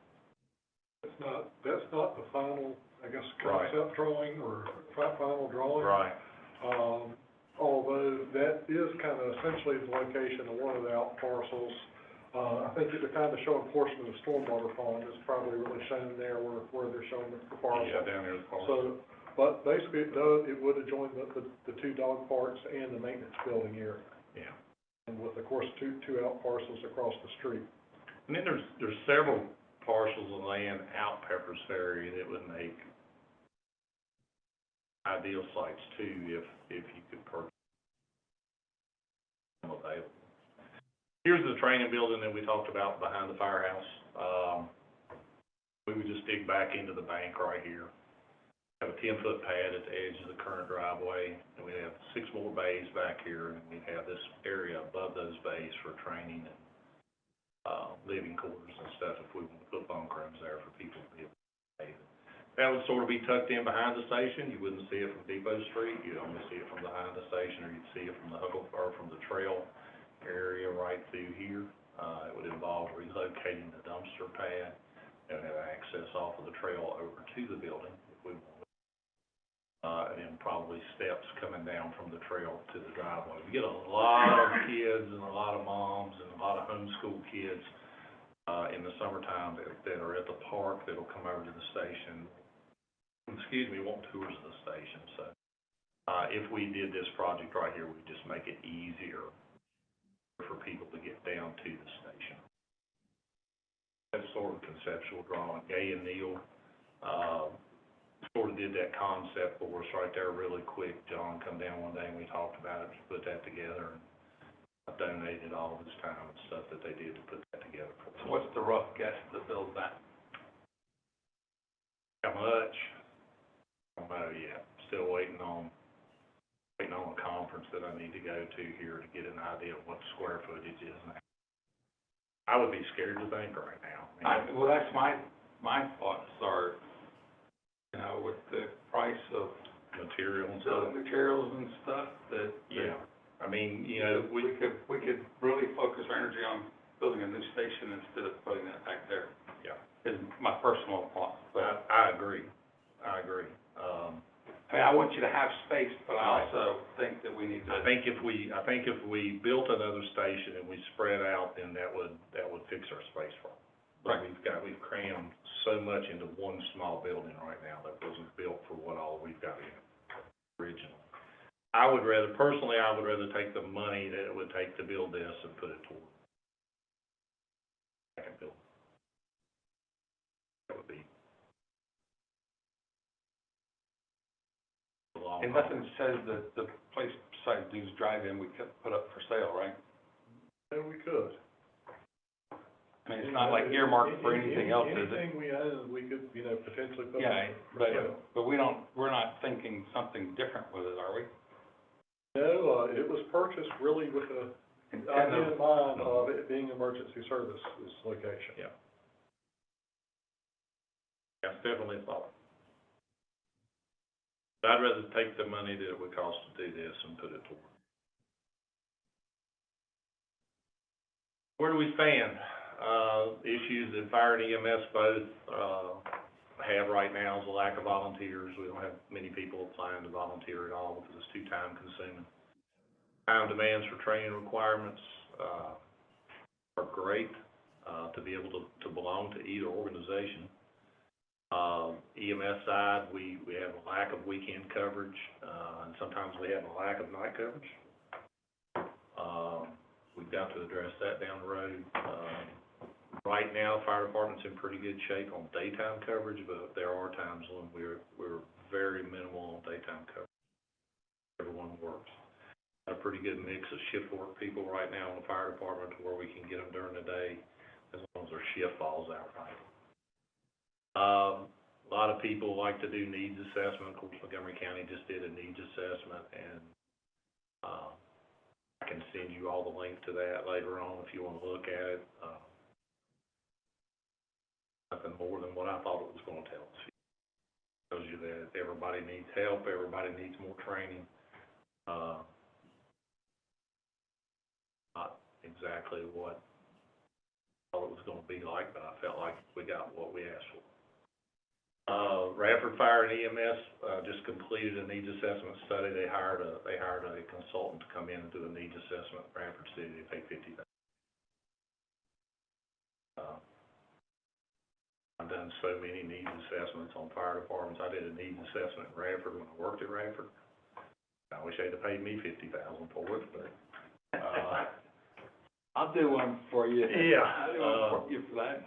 That's not the final, I guess, Right. concept drawing or final drawing. Right. Although that is kind of essentially the location of one of the out parcels. I think to kind of show a portion of the stormwater fund is probably really shown there where they're showing the parcel. Yeah, down here the parcel. So, but basically it would adjoin the 2 dog parks and the maintenance building area. Yeah. And with, of course, two out parcels across the street. And then there's several parcels of land out Peppers Ferry that would make ideal sites too if you could purchase them available. Here's the training building that we talked about behind the firehouse. We would just dig back into the bank right here. Have a 10-foot pad at the edge of the current driveway, and we have 6 more bays back here, and we have this area above those bays for training and living quarters and stuff if we want to put bunk rooms there for people to be able to stay. That would sort of be tucked in behind the station. You wouldn't see it from Depot Street. You'd only see it from behind the station, or you'd see it from the or from the trail area right through here. It would involve relocating the dumpster pad and have access off of the trail over to the building if we want. And then probably steps coming down from the trail to the driveway. We get a lot of kids and a lot of moms and a lot of homeschool kids in the summertime that are at the park that'll come over to the station. Want tours of the station. So if we did this project right here, we'd just make it easier for people to get down to the station. That's sort of conceptual drawing. Gay and Neil sort of did that concept for us right there really quick. John come down one day and we talked about it, put that together, and I donated all of his time and stuff that they did to put that together. So what's the rough guess to build that? How much? I don't know yet. Still waiting on a conference that I need to go to here to get an idea of what the square footage is now. I would be scared to think right now. Well, that's my thoughts are, you know, with the price of Material and the stuff. materials and stuff, that Yeah. I mean, you know, we could really focus our energy on building a new station instead of putting that back there. Yeah. Is my personal thought, but I agree. I mean, I want you to have space, but I also think that we need to. I think if we built another station and we spread out, then that would fix our space problem. But Right. we've crammed so much into one small building right now that wasn't built for what all we've got in originally. I would rather take the money that it would take to build this and put it toward second building. That would be a lot all. And nothing says that the place besides Dude's Drive-In we could put up for sale, right? Yeah, we could. I mean, it's not like earmarked for anything else, is it? Anything we own, we could, potentially put Yeah, up for sale. but we're not thinking something different with it, are we? No, it was purchased really with the idea in mind of it being emergency services location. Yeah. Yeah, it's definitely a thought. But I'd rather take the money that it would cost to do this and put it toward. Where do we stand? Issues that fire and EMS both, have right now is a lack of volunteers. We don't have many people applying to volunteer at all because it's too time consuming. Time demands for training requirements, are great, to be able to belong to either organization. EMS side, we have a lack of weekend coverage, and sometimes we have a lack of night coverage. We've got to address that down the road. Right now, fire department's in pretty good shape on daytime coverage, but there are times when we're very minimal on daytime coverage. Everyone works. Got a pretty good mix of shift work people right now in the fire department to where we can get them during the day as long as their shift falls out right. A lot of people like to do needs assessment. Of course, Montgomery County just did a needs assessment, and I can send you all the link to that later on if you want to look at it. Nothing more than what I thought it was going to tell us. It tells you that everybody needs help, everybody needs more training. Not exactly what I thought it was going to be like, but I felt like we got what we asked for. Radford Fire and EMS just completed a needs assessment study. They hired a consultant to come in and do a needs assessment in Radford City. They paid $50,000. I've done so many needs assessments on fire departments. I did a needs assessment in Radford when I worked at Radford. I wish they'd have paid me $50,000 for it, but I'll do one for you. Yeah. I'll do one for you for that.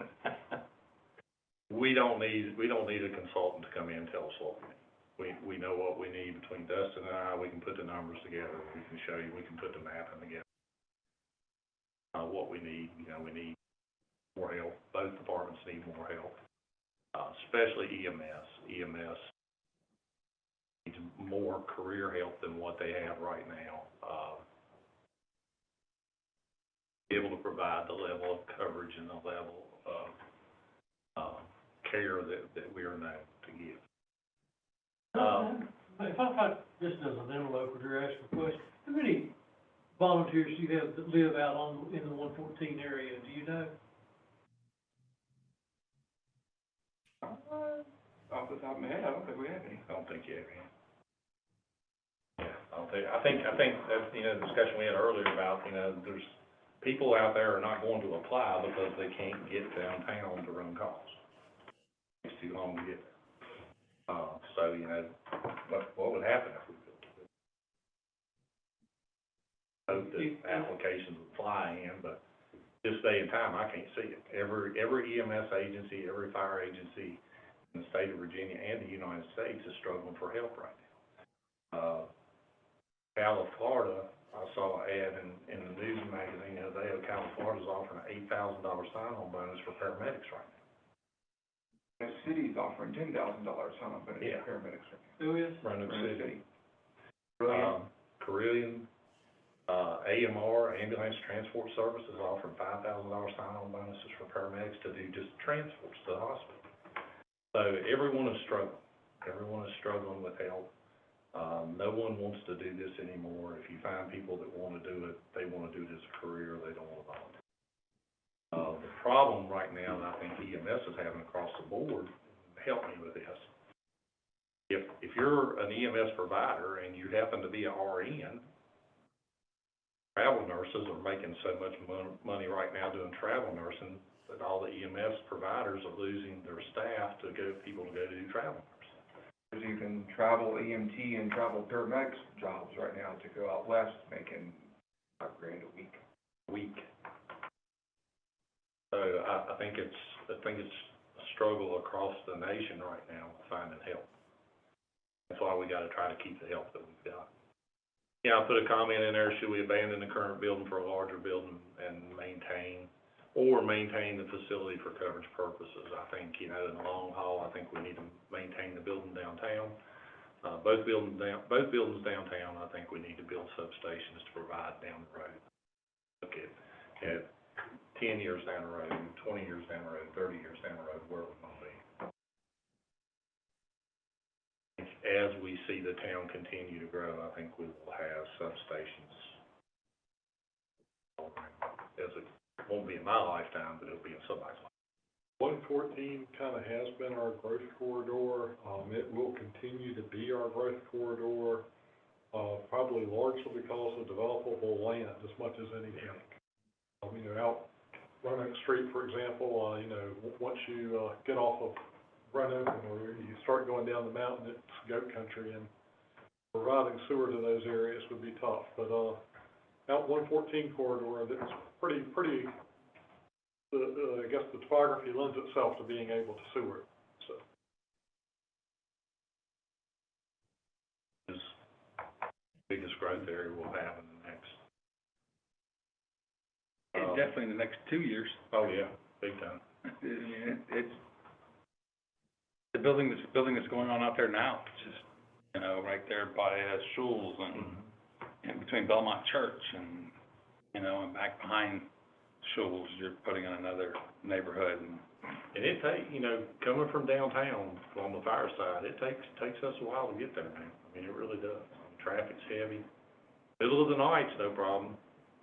we don't need a consultant to come in and tell us what we need. We know what we need between Dustin and I. We can put the numbers together. We can show you. We can put the mapping together. What we need, we need more help. Both departments need more help, especially EMS. EMS needs more career help than what they have right now. Be able to provide the level of coverage and the level of care that we are known to give. If I just as an interloper here, ask a question, how many volunteers do you have that live out in the 114 area, do you know? Off the top of my head, I don't think we have any. I don't think you have any. Yeah, I think that's, the discussion we had earlier about, there's people out there are not going to apply because they can't get downtown to run calls. It's too long to get there. So, what would happen if we built it? Hope that applications would fly in, but this day and time, I can't see it. Every EMS agency, every fire agency in the state of Virginia and the United States is struggling for help right now. Cal of Florida, I saw an ad in the news magazine the other day, Cal of Florida is offering an $8,000 sign-on bonus for paramedics right now. The city's offering $10,000 sign-on bonus Yeah. for paramedics right now. Who is? Roanoke City. Brilliant. Carillion, AMR, Ambulance Transport Service, is offering $5,000 sign-on bonuses for paramedics to do just transports to the hospital. So everyone is struggling. Everyone is struggling with help. No one wants to do this anymore. If you find people that want to do it, they want to do it as a career, they don't want to volunteer. The problem right now that I think EMS is having across the board, help me with this. If you're an EMS provider and you happen to be an RN, travel nurses are making so much money right now doing travel nursing that all the EMS providers are losing their staff to people to go do travel nursing. There's even travel EMT and travel paramedics jobs right now to go out west making $5,000 a week. So I think it's a struggle across the nation right now finding help. That's why we gotta try to keep the help that we've got. Yeah, I put a comment in there, should we abandon the current building for a larger building and maintain the facility for coverage purposes? I think, in the long haul, I think we need to maintain the building downtown. Both buildings downtown, I think we need to build substations to provide down the road. Look at 10 years down the road, 20 years down the road, 30 years down the road, where we're gonna be. As we see the town continue to grow, I think we will have substations. It won't be in my lifetime, but it'll be in somebody's life. 114 kind of has been our growth corridor. It will continue to be our growth corridor, probably largely because of developable land as much as anything. Out Roanoke Street, for example, once you get off of Roanoke or you start going down the mountain, it's goat country, and providing sewer to those areas would be tough. But out 114 corridor, that's pretty. I guess the topography lends itself to being able to sewer it, so. This biggest growth area we'll have in the next. Definitely in the next 2 years. Oh, yeah, big time. I mean, it's, the building that's going on out there now, it's just, right there by Schul's and between Belmont Church and, and back behind Schul's, you're putting in another neighborhood. And it coming from downtown on the fire side, it takes us a while to get there, man. I mean, it really does. Traffic's heavy. Middle of the night's no problem.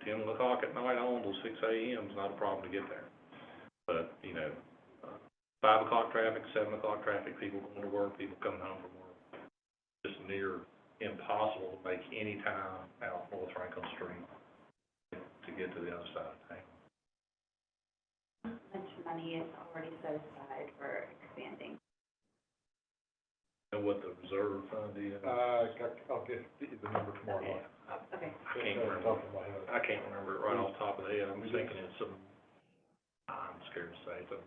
10 o'clock at night on till 6 a.m. is not a problem to get there. But, 5 o'clock traffic, 7 o'clock traffic, people going to work, people coming home from work. Just near impossible to make any time out North Franklin Street to get to the other side of town. How much money is already set aside for expanding? Know what the reserve fund is? I'll get the number tomorrow night. Okay. I can't remember it right off the top of the head. I'm thinking it's some, I'm scared to say it's a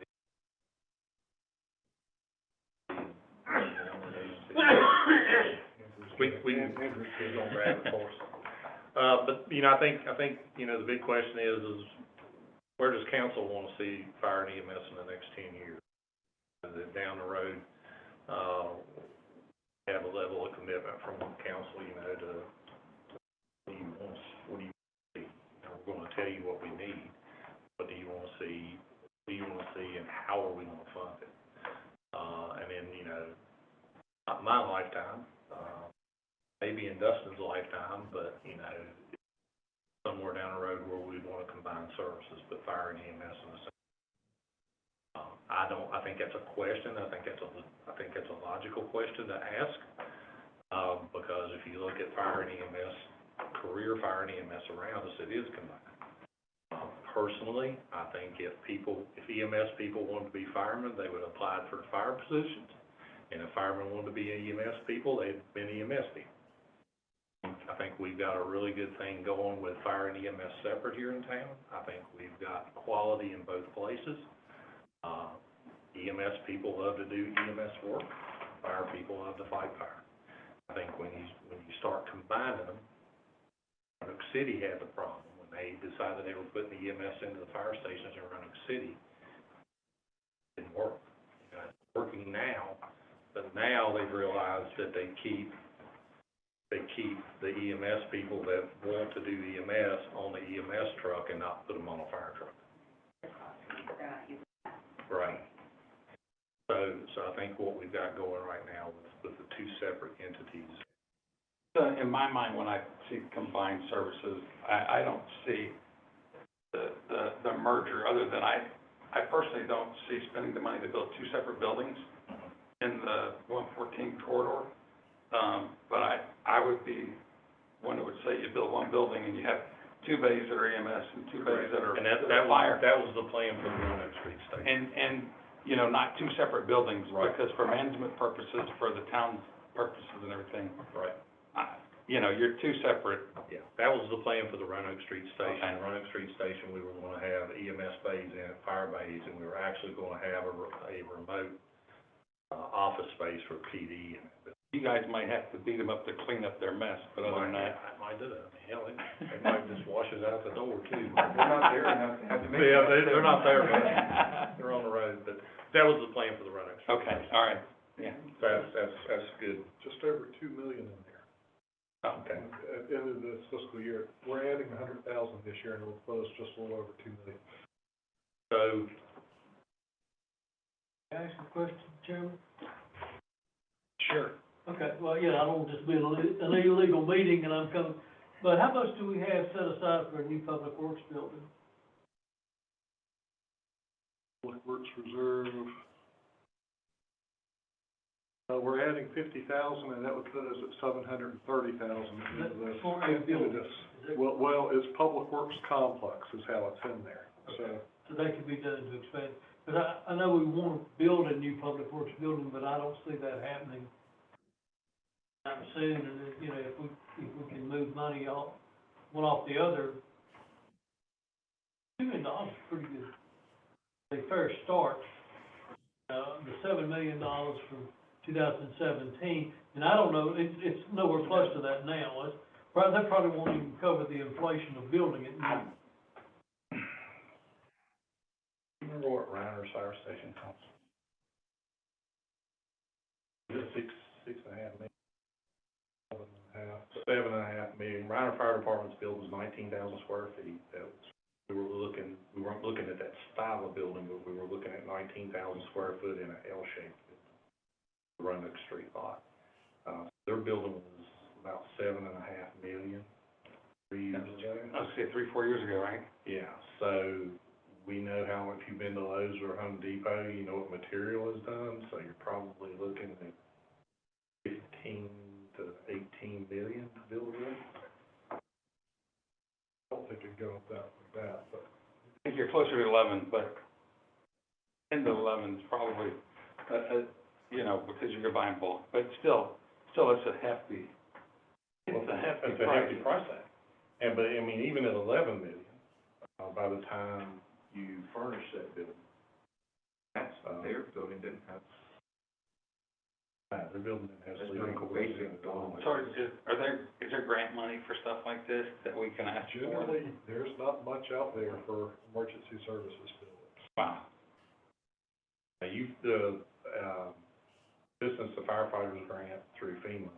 we can go grab it for us. But, I think, the big question is where does council want to see fire and EMS in the next 10 years? Is it down the road, have a level of commitment from council, to what do you see? We're going to tell you what we need. What do you want to see? What do you want to see, and how are we going to fund it? And then, not my lifetime, maybe in Dustin's lifetime, but, somewhere down the road where we want to combine services, but fire and EMS in the same. I think that's a question. I think that's a logical question to ask, because if you look at fire and EMS, career fire and EMS around us, it is combined. Personally, I think if EMS people wanted to be firemen, they would have applied for the fire positions. And if firemen wanted to be EMS people, they'd been EMS people. I think we've got a really good thing going with fire and EMS separate here in town. I think we've got quality in both places. EMS people love to do EMS work. Fire people love to fight fire. I think when you start combining them, Roanoke City had the problem. When they decided they were putting the EMS into the fire stations in Roanoke City, it didn't work. It's working now, but now they've realized that they keep the EMS people that want to do EMS on the EMS truck and not put them on a fire truck. Right. So I think what we've got going right now with the two separate entities. So in my mind, when I see combined services, I don't see the merger, other than I personally don't see spending the money to build two separate buildings in the 114 corridor. But I would be one that would say you build one building and you have 2 bays that are EMS and 2 bays that are fire. That was the plan for the Roanoke Street station. And not two separate buildings. Right. Because for management purposes, for the town's purposes and everything, Right. You're two separate. Yeah, that was the plan for the Roanoke Street station. Okay. Roanoke Street station, we were going to have EMS bays in it, fire bays, and we were actually going to have a remote office space for PD in it. You guys might have to beat them up to clean up their mess, but other than that. I might do that, I mean, hell, they might just wash it out the door too. They're not there enough to have to make. Yeah, they're not there, but they're on the road, but that was the plan for the run extra. Okay, all right, yeah. That's good. Just over 2 million in there. Okay. At the end of this fiscal year, we're adding 100,000 this year, and it'll put us just a little over 2 million. So, Can I ask a question, Chairman? sure. Okay, well, yeah, I don't want this to be an illegal meeting, and I'm coming, but how much do we have set aside for a new public works building? Public Works Reserve. We're adding 50,000, and that would put us at 730,000 into this. For a into building? this. Is that- Well, it's Public Works Complex is how it's in there, so. So that could be done to expand, but I know we want to build a new public works building, but I don't see that happening anytime soon, and, you know, if we can move money off, one off the other, $2 million is pretty good. A fair start, the $7 million from 2017, and I don't know, it's nowhere close to that now, they probably won't even cover the inflation of building it. Remember what Reiner's fire station costs? Six and a half million. 7.5 million. Reiner Fire Department's building was 19,000 square feet. That was, we weren't looking at that style of building, but we were looking at 19,000 square foot in a L-shaped Roanoke Street lot. Their building was about 7.5 million 3 years ago. I was gonna say 3-4 years ago, right? Yeah, so we know how, if you've been to Lowe's or Home Depot, you know what material is done, so you're probably looking at 15 to 18 million to build it. I don't think it'd go up like that, but. I think you're closer to 11, but 10 to 11 is probably, you know, because you're buying bulk, but still, it's a hefty, price tag. And, but, I mean, even at 11 million, by the time you furnish that building, That's, their building didn't have. their building has Just legal doing basic building. So is there grant money for stuff like this that we can ask for? Generally, there's not much out there for emergency services buildings. Wow. Now, Distance to Firefighters Grant through FEMA,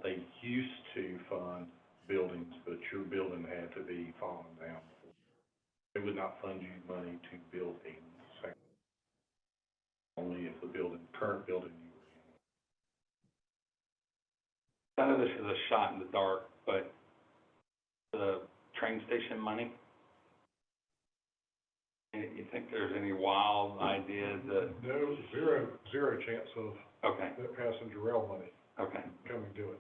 they used to fund buildings, but your building had to be fallen down before. They would not fund you money to build a second, only if the current building you were in. I know this is a shot in the dark, but the train station money, you think there's any wild idea that, No, zero chance of okay, that passenger rail money okay, coming to it.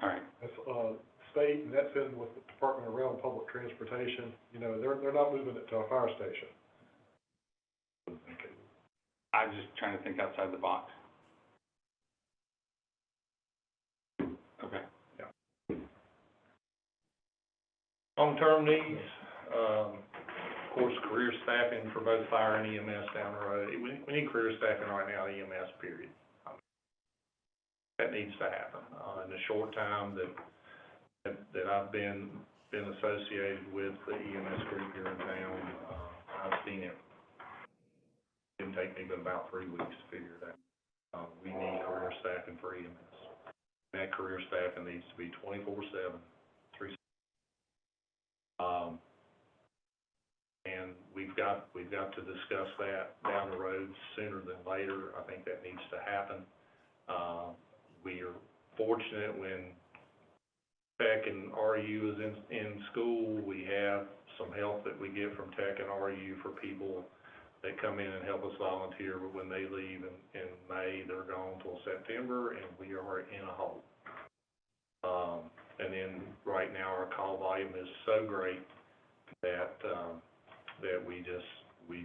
all right. That's, state, and that's in with the Department of Rail and Public Transportation, you know, they're not moving it to a fire station. I'm just trying to think outside the box. Okay. Long-term needs, of course, career staffing for both fire and EMS down the road. We need career staffing right now, EMS, period. That needs to happen. In the short time that I've been associated with the EMS group here in town, I've seen it. It didn't take me but about 3 weeks to figure it out. We need career staffing for EMS. That career staffing needs to be 24/7, 3. And we've got to discuss that down the road sooner than later. I think that needs to happen. We are fortunate when Tech and RU is in school, we have some help that we get from Tech and RU for people that come in and help us volunteer, but when they leave in May, they're gone till September, and we are in a hole. And then right now, our call volume is so great that we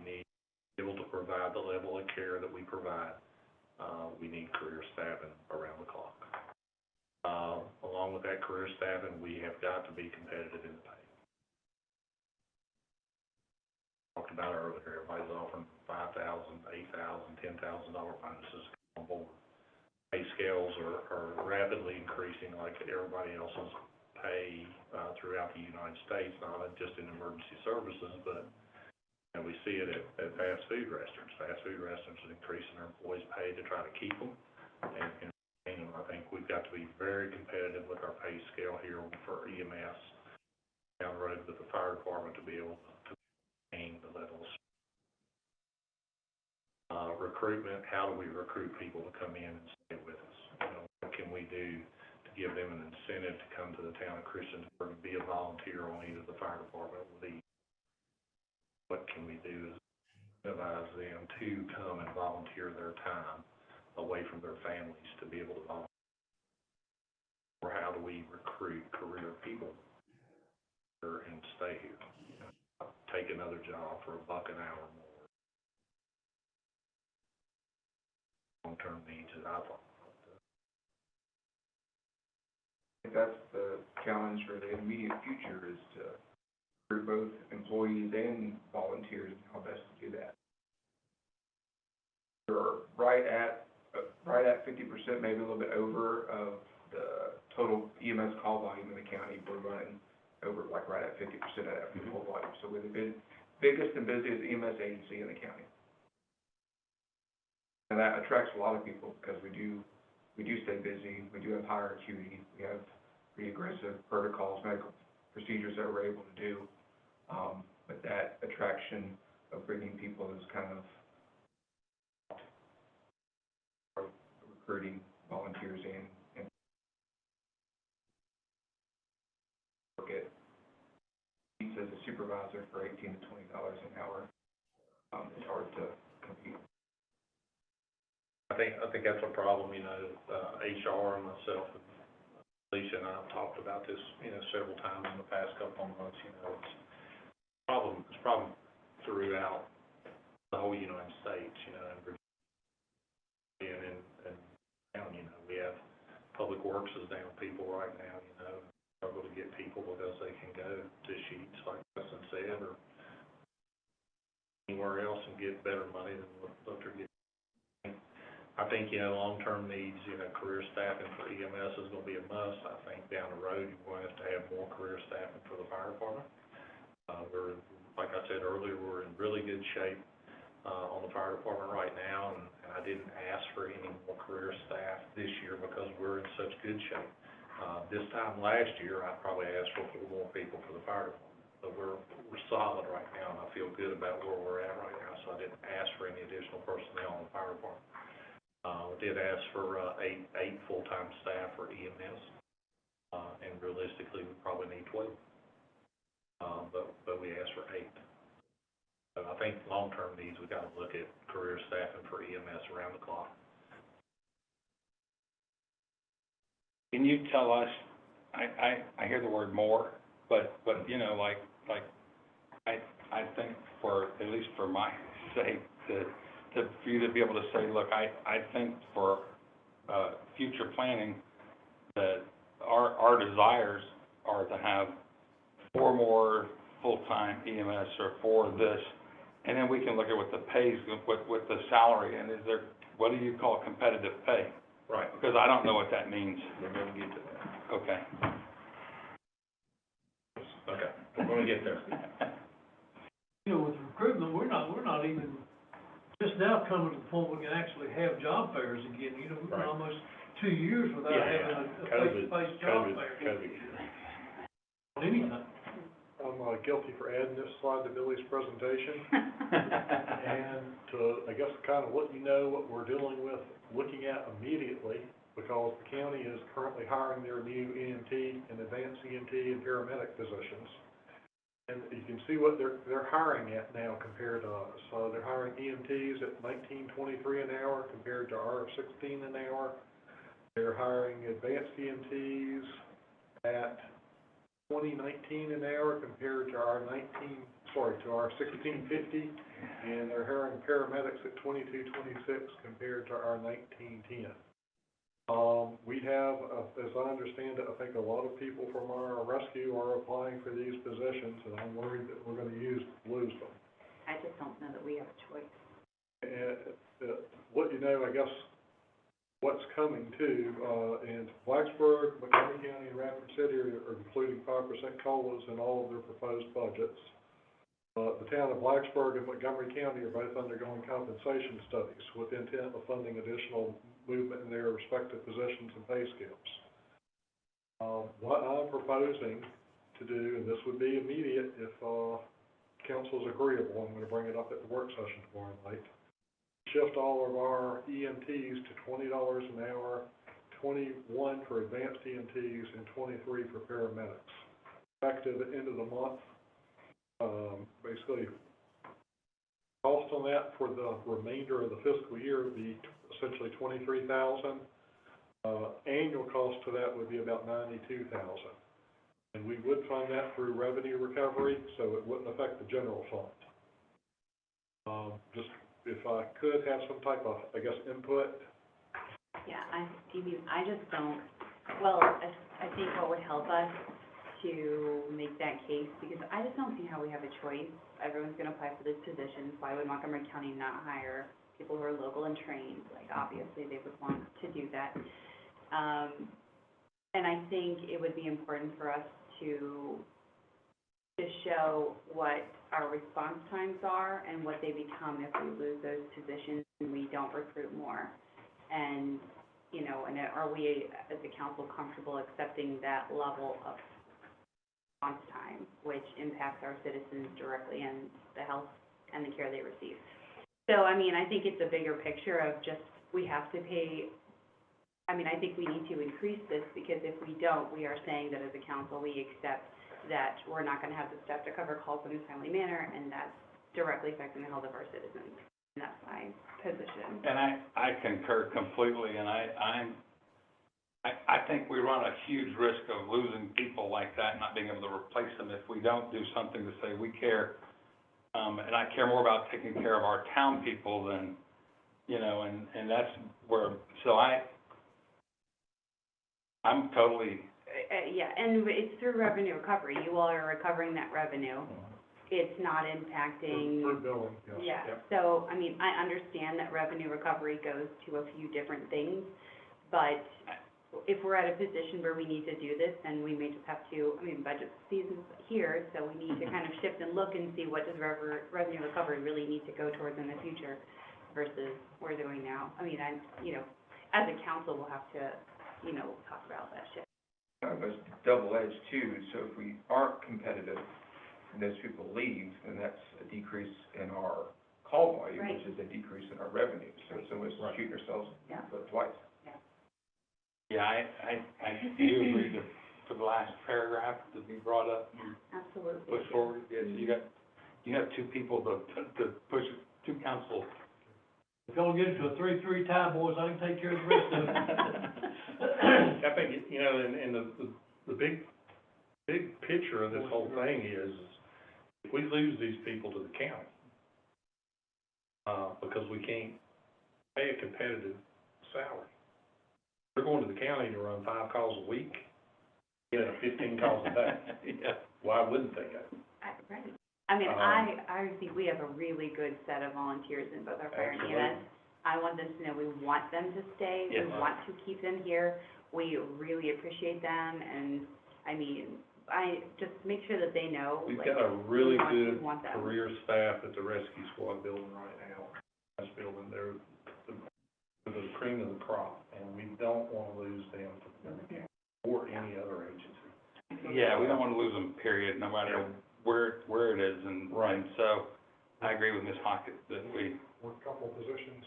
need to be able to provide the level of care that we provide. We need career staffing around the clock. Along with that career staffing, we have got to be competitive in the pay. Talked about earlier, everybody's offering $5,000, $8,000, $10,000 bonuses on board. pay scales are rapidly increasing like everybody else's pay, throughout the United States, not just in emergency services, but, you know, we see it at fast food restaurants. Fast food restaurants are increasing their employees' pay to try to keep them, and retain them. I think we've got to be very competitive with our pay scale here for EMS down the road with the fire department to be able to maintain the levels. Recruitment, how do we recruit people to come in and stay with us? You know, what can we do to give them an incentive to come to the town of Christiansburg and be a volunteer on either the fire department or the, what can we do is incentivize them to come and volunteer their time away from their families to be able to volunteer? Or how do we recruit career people and stay here? You know, take another job for $1 an hour more. Long-term needs that I thought. I think that's the challenge for the immediate future, is to recruit both employees and volunteers, and how best to do that. We're right at 50%, maybe a little bit over, of the total EMS call volume in the county. We're running over, like, right at 50% of that full volume. So we're the biggest and busiest EMS agency in the county. And that attracts a lot of people, because we do stay busy, we do have higher acuity, we have pretty aggressive protocols, medical procedures that we're able to do. But that attraction of bringing people is kind of recruiting volunteers and look at seats as a supervisor for $18 to $20 an hour. It's hard to compete. I think that's a problem, you know. HR and myself and Alicia and I have talked about this, you know, several times in the past couple of months. You know, it's a problem throughout the whole United States, you know, and Virginia and down, you know, we have Public Works is down people right now, you know, struggle to get people because they can go to Sheets, like Justin said, or anywhere else and get better money than what they're getting. I think, you know, long-term needs, you know, career staffing for EMS is going to be a must. I think down the road, you're going to have more career staffing for the fire department. We're, like I said earlier, we're in really good shape on the fire department right now, and I didn't ask for any more career staff this year because we're in such good shape. This time last year, I probably asked for more people for the fire department, but we're solid right now, and I feel good about where we're at right now, so I didn't ask for any additional personnel on the fire department. We did ask for eight full-time staff for EMS, and realistically, we probably need 12. But we asked for 8. So I think long-term needs, we've got to look at career staffing for EMS around the clock. Can you tell us, I hear the word more, but you know, like I think for, at least for my sake, for you to be able to say, look, I think for future planning that our desires are to have 4 more full-time EMS or 4 this, and then we can look at what the pays, what the salary, and is there, what do you call competitive pay? Right. Because I don't know what that means. We're going to get to that. Okay. Okay, we're going to get there. You know, with recruitment, we're not even just now coming to the point we can actually have job fairs again. You know, we've been Right. almost 2 years without having a face-to-face job fair. Anytime. I'm guilty for adding this slide to Billy's presentation. And to, I guess, kind of let you know what we're dealing with, looking at immediately, because the county is currently hiring their new EMT and advanced EMT and paramedic positions. And you can see what they're hiring at now compared to us. So they're hiring EMTs at $19.23 an hour compared to our $16 an hour. They're hiring advanced EMTs at $20.19 an hour compared to our $16.50, and they're hiring paramedics at $22.26 compared to our $19.10. We have, as I understand it, I think a lot of people from our rescue are applying for these positions, and I'm worried that we're going to lose them. I just don't know that we have a choice. And what you know, I guess, what's coming too, and Blacksburg, Montgomery County, and Radford City are including 5% COLAs in all of their proposed budgets. The town of Blacksburg and Montgomery County are both undergoing compensation studies with the intent of funding additional movement in their respective positions and pay scales. What I'm proposing to do, and this would be immediate if council is agreeable, I'm going to bring it up at the work session tomorrow night, shift all of our EMTs to $20 an hour, 21 for advanced EMTs, and 23 for paramedics. Effective at the end of the month. Basically, cost on that for the remainder of the fiscal year would be essentially $23,000. Annual cost to that would be about $92,000. And we would fund that through revenue recovery, so it wouldn't affect the general fund. Just if I could have some type of, I guess, input. Yeah, Stevie, I just don't, well, I think what would help us to make that case, because I just don't see how we have a choice. Everyone's gonna apply for this position. Why would Montgomery County not hire people who are local and trained? Like, obviously, they would want to do that. And I think it would be important for us to show what our response times are and what they become if we lose those positions and we don't recruit more. And, you know, and are we, as a council, comfortable accepting that level of response time, which impacts our citizens directly and the health and the care they receive? So, I mean, I think it's a bigger picture of just, we have to pay. I mean, I think we need to increase this, because if we don't, we are saying that as a council, we accept that we're not gonna have the staff to cover calls in a timely manner, and that's directly affecting the health of our citizens. And that's my position. And I concur completely, and I think we run a huge risk of losing people like that, not being able to replace them if we don't do something to say we care. And I care more about taking care of our town people than, you know, and that's where, so I'm totally. Yeah, and it's through revenue recovery. You all are recovering that revenue. It's not impacting. Through billing, yes. Yeah, so, I mean, I understand that revenue recovery goes to a few different things, but if we're at a position where we need to do this, then we may just have to, I mean, budget season's here, so we need to kind of shift and look and see what does revenue recovery really need to go towards in the future versus what we're doing now. I mean, you know, as a council, we'll have to, you know, talk about that shit. It's double-edged too, so if we aren't competitive and those people leave, then that's a decrease in our call volume, Right. which is a decrease in our revenue, so it's almost shooting ourselves in the foot twice. Yeah, I do agree for the last paragraph to be brought up and Absolutely. pushed forward. Yeah, so you have two people to push, two council. If y'all get into a 3-3 tie, boys, I can take care of the rest of it. I think, you know, and the big picture of this whole thing is, if we lose these people to the county, because we can't pay a competitive salary, they're going to the county to run 5 calls a week, get 15 calls a day. Yeah. Why wouldn't they go? Right. I mean, I think we have a really good set of volunteers in both our fire and EMS. I want them to know we want them to stay. Yes. We want to keep them here. We really appreciate them, and, I mean, I just make sure that they know. We've like, got a really we good want them. career staff at the rescue squad building right now. This building, they're the cream of the crop, and we don't want to lose them to the county or any other agency. Yeah, we don't want to lose them, period, no matter where it is, and so I agree with Ms. Hockett that We're a couple of positions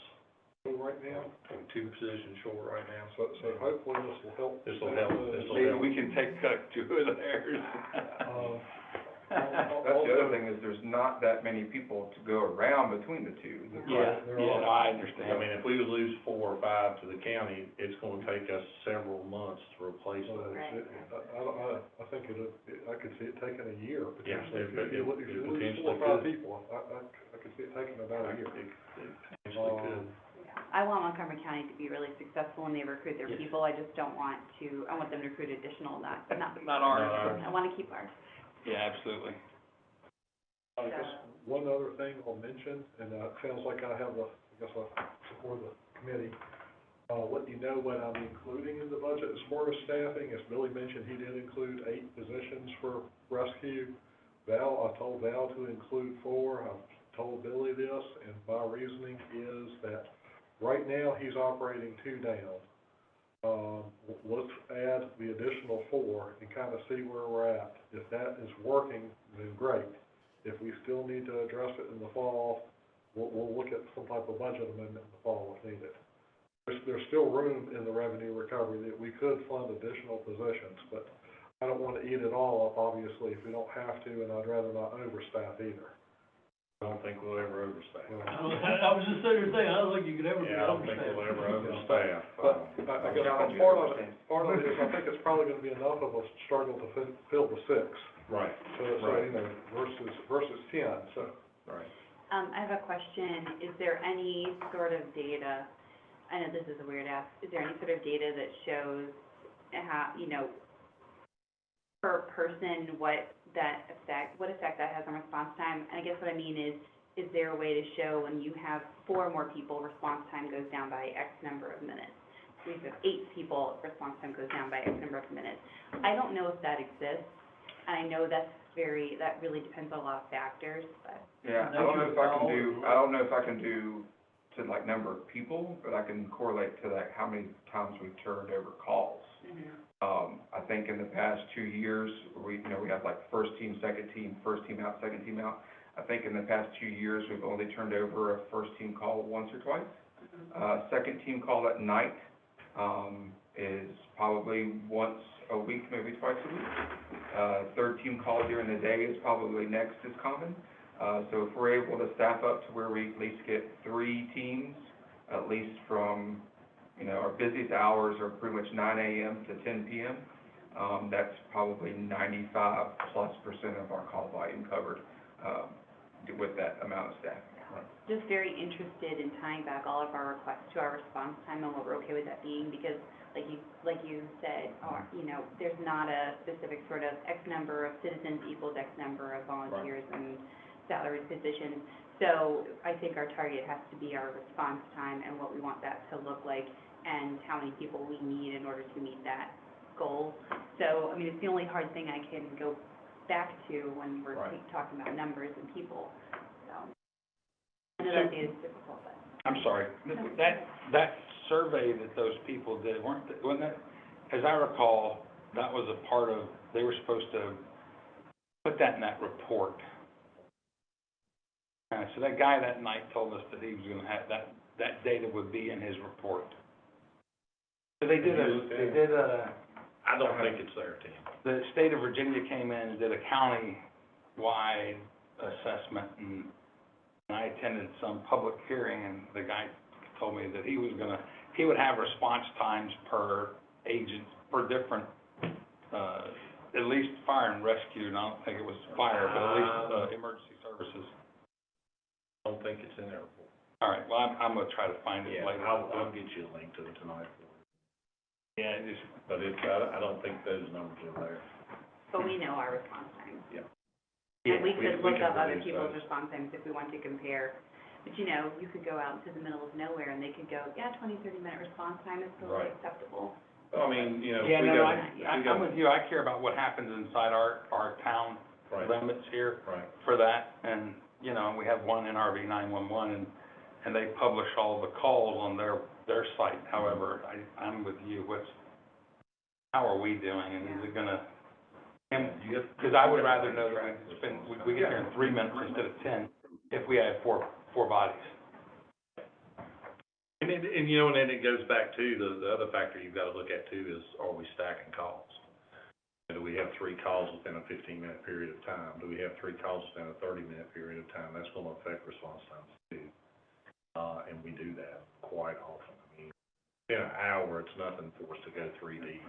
short right now, 2 positions short right now. so hopefully this will help. maybe we can take 2 of theirs. That's the other thing, is there's not that many people to go around between the two. Yeah, no, I understand. I mean, if we would lose 4 or 5 to the county, it's gonna take us several months to replace those. Right. I think I could see it taking a year potentially. Yeah, If you lose potentially 4 or 5 could. people, I could see it taking about a year. It potentially could. I want Montgomery County to be really successful when they recruit their Yes. people. I just don't want to, I want them to recruit additional, not Not ours. I want to keep ours. Yeah, absolutely. I guess one other thing I'll mention, and it sounds like I have support of the committee, let you know what I'm including in the budget as far as staffing. As Billy mentioned, he did include 8 positions for rescue. I told Val to include 4. I've told Billy this, and my reasoning is that right now he's operating 2 down. Let's add the additional 4 and kind of see where we're at. If that is working, then great. If we still need to address it in the fall, we'll look at some type of budget amendment in the fall if needed. There's still room in the revenue recovery that we could fund additional positions, but I don't want to eat it all up, obviously, if we don't have to, and I'd rather not overstaff either. I don't think we'll ever overstaff. I was just sitting there thinking, I don't think you could ever be Yeah, I don't think overstaffed. we'll ever overstaff. But I guess part of it is, I think it's probably gonna be enough of a struggle to fill the 6. Right. So, Right. you know, versus 10, so. Right. I have a question. Is there any sort of data, I know this is a weird ask, is there any sort of data that shows how, you know, per person, what effect that has on response time? And I guess what I mean is there a way to show when you have 4 more people, response time goes down by X number of minutes? If you have 8 people, response time goes down by X number of minutes. I don't know if that exists, and I know that really depends on a lot of factors, but. Yeah, I don't know if I can do to like number of people, but I can correlate to like how many times we've turned over calls. I think in the past 2 years, we have like first team, second team, first team out, second team out. I think in the past 2 years, we've only turned over a first team call once or twice. Second team call at night, is probably once a week, maybe twice a week. Third team call during the day is probably next as common. So if we're able to staff up to where we at least get 3 teams, at least from, our busiest hours are pretty much 9 a.m. to 10 p.m. That's probably 95+% of our call volume covered, with that amount of staff. Just very interested in tying back all of our requests to our response time and what we're okay with that being, because like you said, there's not a specific sort of X number of citizens equals X number of volunteers and salaried positions. So I think our target has to be our response time and what we want that to look like and how many people we need in order to meet that goal. So, I mean, it's the only hard thing I can go back to when we're talking about numbers and people, so. I know that data is difficult, but. I'm sorry, that survey that those people did, wasn't that, as I recall, that was a part of, they were supposed to put that in that report. So that guy that night told us that he was gonna have, that data would be in his report. So they did I don't think it's there, Tim. the state of Virginia came in and did a county-wide assessment, and I attended some public hearing, and the guy told me that he would have response times per agent, per different, at least fire and rescue, and I don't think it was fire, but at least, emergency services. I don't think it's in there. All right, well, I'm gonna try to find it later. I'll get you a link to it tonight. Yeah, But I don't think those numbers are there. But we know our response times. Yeah. And we we could can look up other produce people's those. response times if we want to compare. But you could go out into the middle of nowhere and they could go, 20, 30-minute response time is totally Right. acceptable. I mean, yeah, no, I'm with you, I care about what happens inside our town Right. limits here Right. for that, and, we have one NRV 911, and they publish all the calls on their site. However, I'm with you, how are we doing, and is it gonna, because I would rather know that we get there in 3 minutes instead of 10, if we had four bodies. And then it goes back to the other factor you've got to look at too is, are we stacking calls? Do we have 3 calls within a 15-minute period of time? Do we have 3 calls within a 30-minute period of time? That's going to affect response times too. And we do that quite often. I mean, in an hour, it's nothing for us to go 3 deep.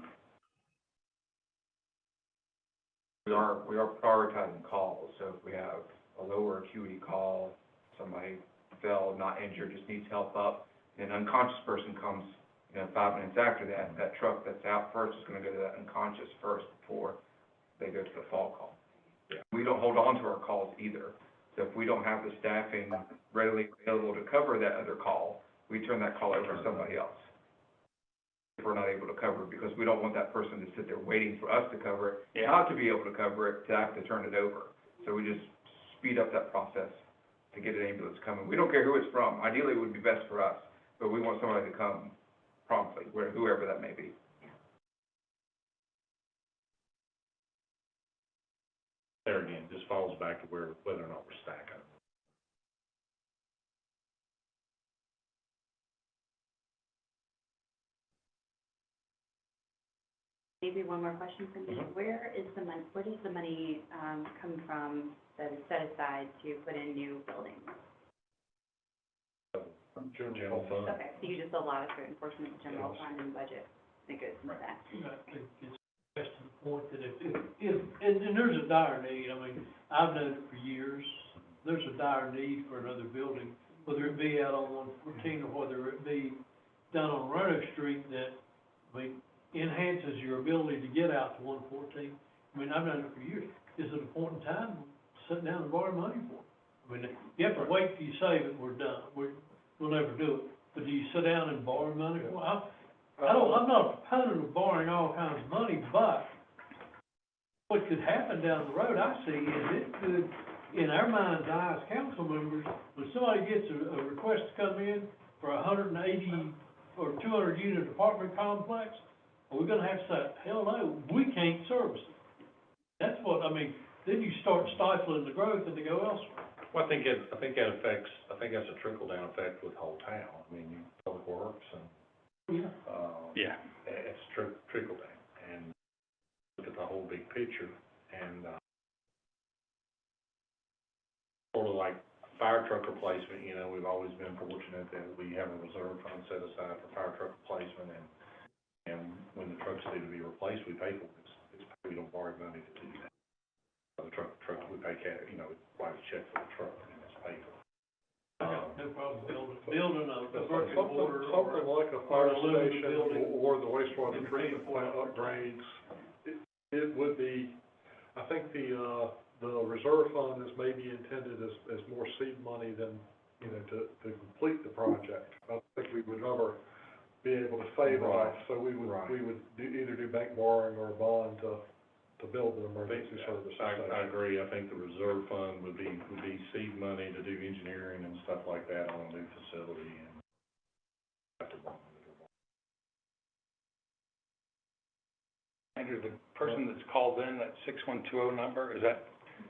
We are prioritizing calls, so if we have a lower acuity call, somebody fell, not injured, just needs help up, an unconscious person comes, 5 minutes after that, that truck that's out first is gonna go to that unconscious first before they go to the fall call. Yeah. We don't hold on to our calls either, so if we don't have the staffing readily available to cover that other call, we turn that call over to somebody else. if we're not able to cover it, because we don't want that person to sit there waiting for us to cover it, Yeah. not to be able to cover it, to have to turn it over. So we just speed up that process to get an ambulance coming. We don't care who it's from. Ideally, it would be best for us, but we want somebody to come promptly, whoever that may be. There again, just falls back to whether or not we're stacking. Maybe one more question from me. Where does the money come from that is set aside to put in new buildings? General fund. Okay, so you just allot a certain portion of the general fund and budget that goes into that. I think it's just to the point that and there's a dire need, I mean, I've known it for years, there's a dire need for another building, whether it be out on 114 or whether it be down on Roanoke Street that, I mean, enhances your ability to get out to 114. I mean, I've known it for years. Is it a point in time, sit down and borrow money for it? I mean, you have to wait till you save it, we're done, we'll never do it. But do you sit down and borrow money for it? I'm not a proponent of borrowing all kinds of money, but what could happen down the road, I see, is it could, in our mind's eye as council members, when somebody gets a request to come in for a 180 or 200 unit apartment complex, are we gonna have to say, hell no, we can't service it? That's what, I mean, then you start stifling the growth and to go elsewhere. Well, I think that's a trickle-down effect with whole town. I mean, public works and, Yeah. it's trickle-down. And look at the whole big picture, and, sort of like fire truck replacement, you know, we've always been fortunate that we have a reserve fund set aside for fire truck replacement, and when the trucks need to be replaced, we pay for it. We don't borrow money to do that. The truck, we pay cash, you know, we write a check for the truck, and it's paid for. No problem building a brick and mortar Something or like a fire aluminum station building. or the wastewater treatment plant upgrades, it would be, I think the reserve fund is maybe intended as more seed money than, you know, to complete the project. I think we would never be able to save life, so we would either do bank borrowing or a bond to build the emergency services station. I agree. I think the reserve fund would be seed money to do engineering and stuff like that on a new facility, and after bond. Andrew, the person that's called in, that 6120 number, is that?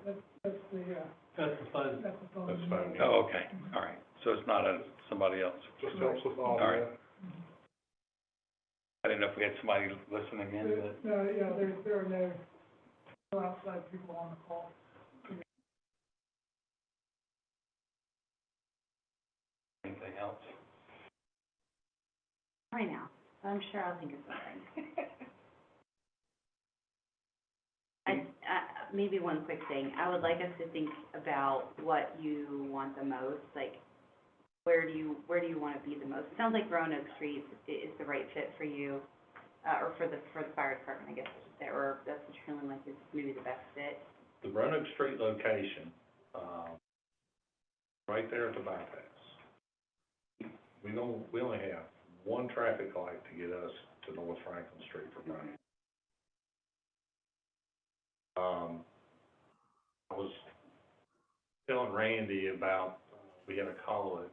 That's the phone. That's fine. Oh, okay, all right. So it's not somebody else. Just helps with all All right. that. I didn't know if we had somebody listening in that. No, yeah, there are no outside people on the call. Anything else? Right now, I'm sure I'll think of something. Maybe one quick thing, I would like us to think about what you want the most, like, where do you want to be the most? It sounds like Roanoke Street is the right fit for you, or for the fire department, I guess, or that's what you're feeling like is maybe the best fit. The Roanoke Street location, right there at the bypass. We only have one traffic light to get us to North Franklin Street from Bryan. I was telling Randy about, we had a call at,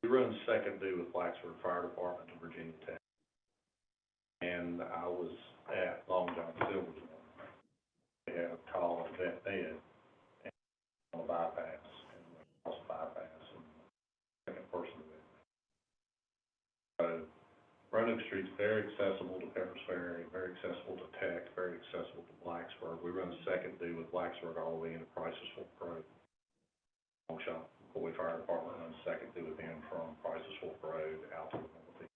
we run second due with Blacksburg Fire Department to Virginia Tech. And I was at Long John Silver's one. They had a call at Vet Med on the bypass, and across the bypass, and second person to it. So Roanoke Street's very accessible to Peppers Ferry, very accessible to Tech, very accessible to Blacksburg. We run second due with Blacksburg all the way into Price's Fork Road. Longshot Bowie Fire Department runs second due with them from Price's Fork Road out to the northeast.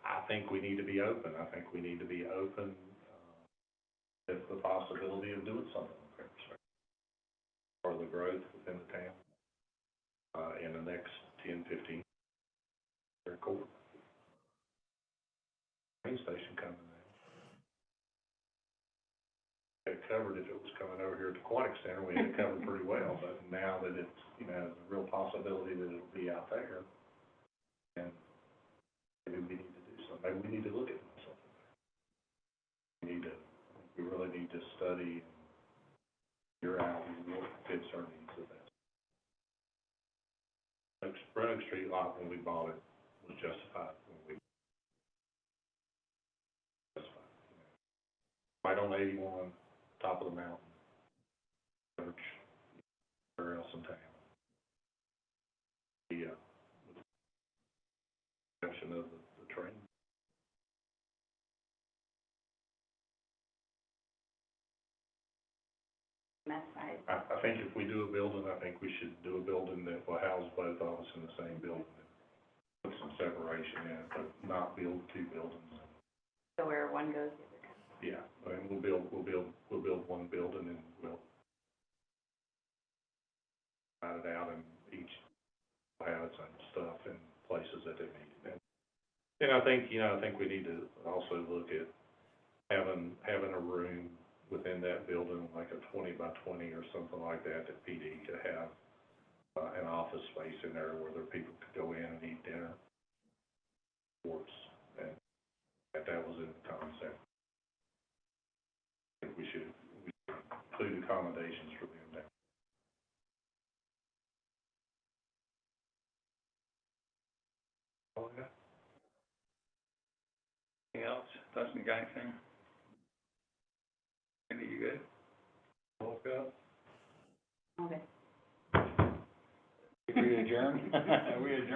I think we need to be open. I think we need to be open with the possibility of doing something with Peppers Ferry for the growth within the town. In the next 10, 15 years, court. Train station coming in. We had it covered if it was coming over here at the Aquatic Center, we had it covered pretty well, but now that it's, you know, there's a real possibility that it'll be out there, And maybe we need to do something, maybe we need to look at something. We really need to study and figure out what fits our needs the best. Roanoke Street lot, when we bought it, was justified, right on 81, top of the mountain, church, where else in town. The, exception of the train. Mess size. I think if we do a building, I think we should do a building that will house both of us in the same building. Put some separation in it, but not build two buildings. So where one goes, the other comes. Yeah, I mean, we'll build one building and we'll divide it out, and each will have its own stuff in places that they need it. And I think, I think we need to also look at having a room within that building, like a 20 by 20 or something like that, that PD could have, an office space in there where their people could go in and eat dinner. Sports, and that was in the concept. I think we should include accommodations for them there. Oh, yeah. Anything else? Dustin, you got anything? Andy, you good? All good? Okay. We adjourn? We adjourn.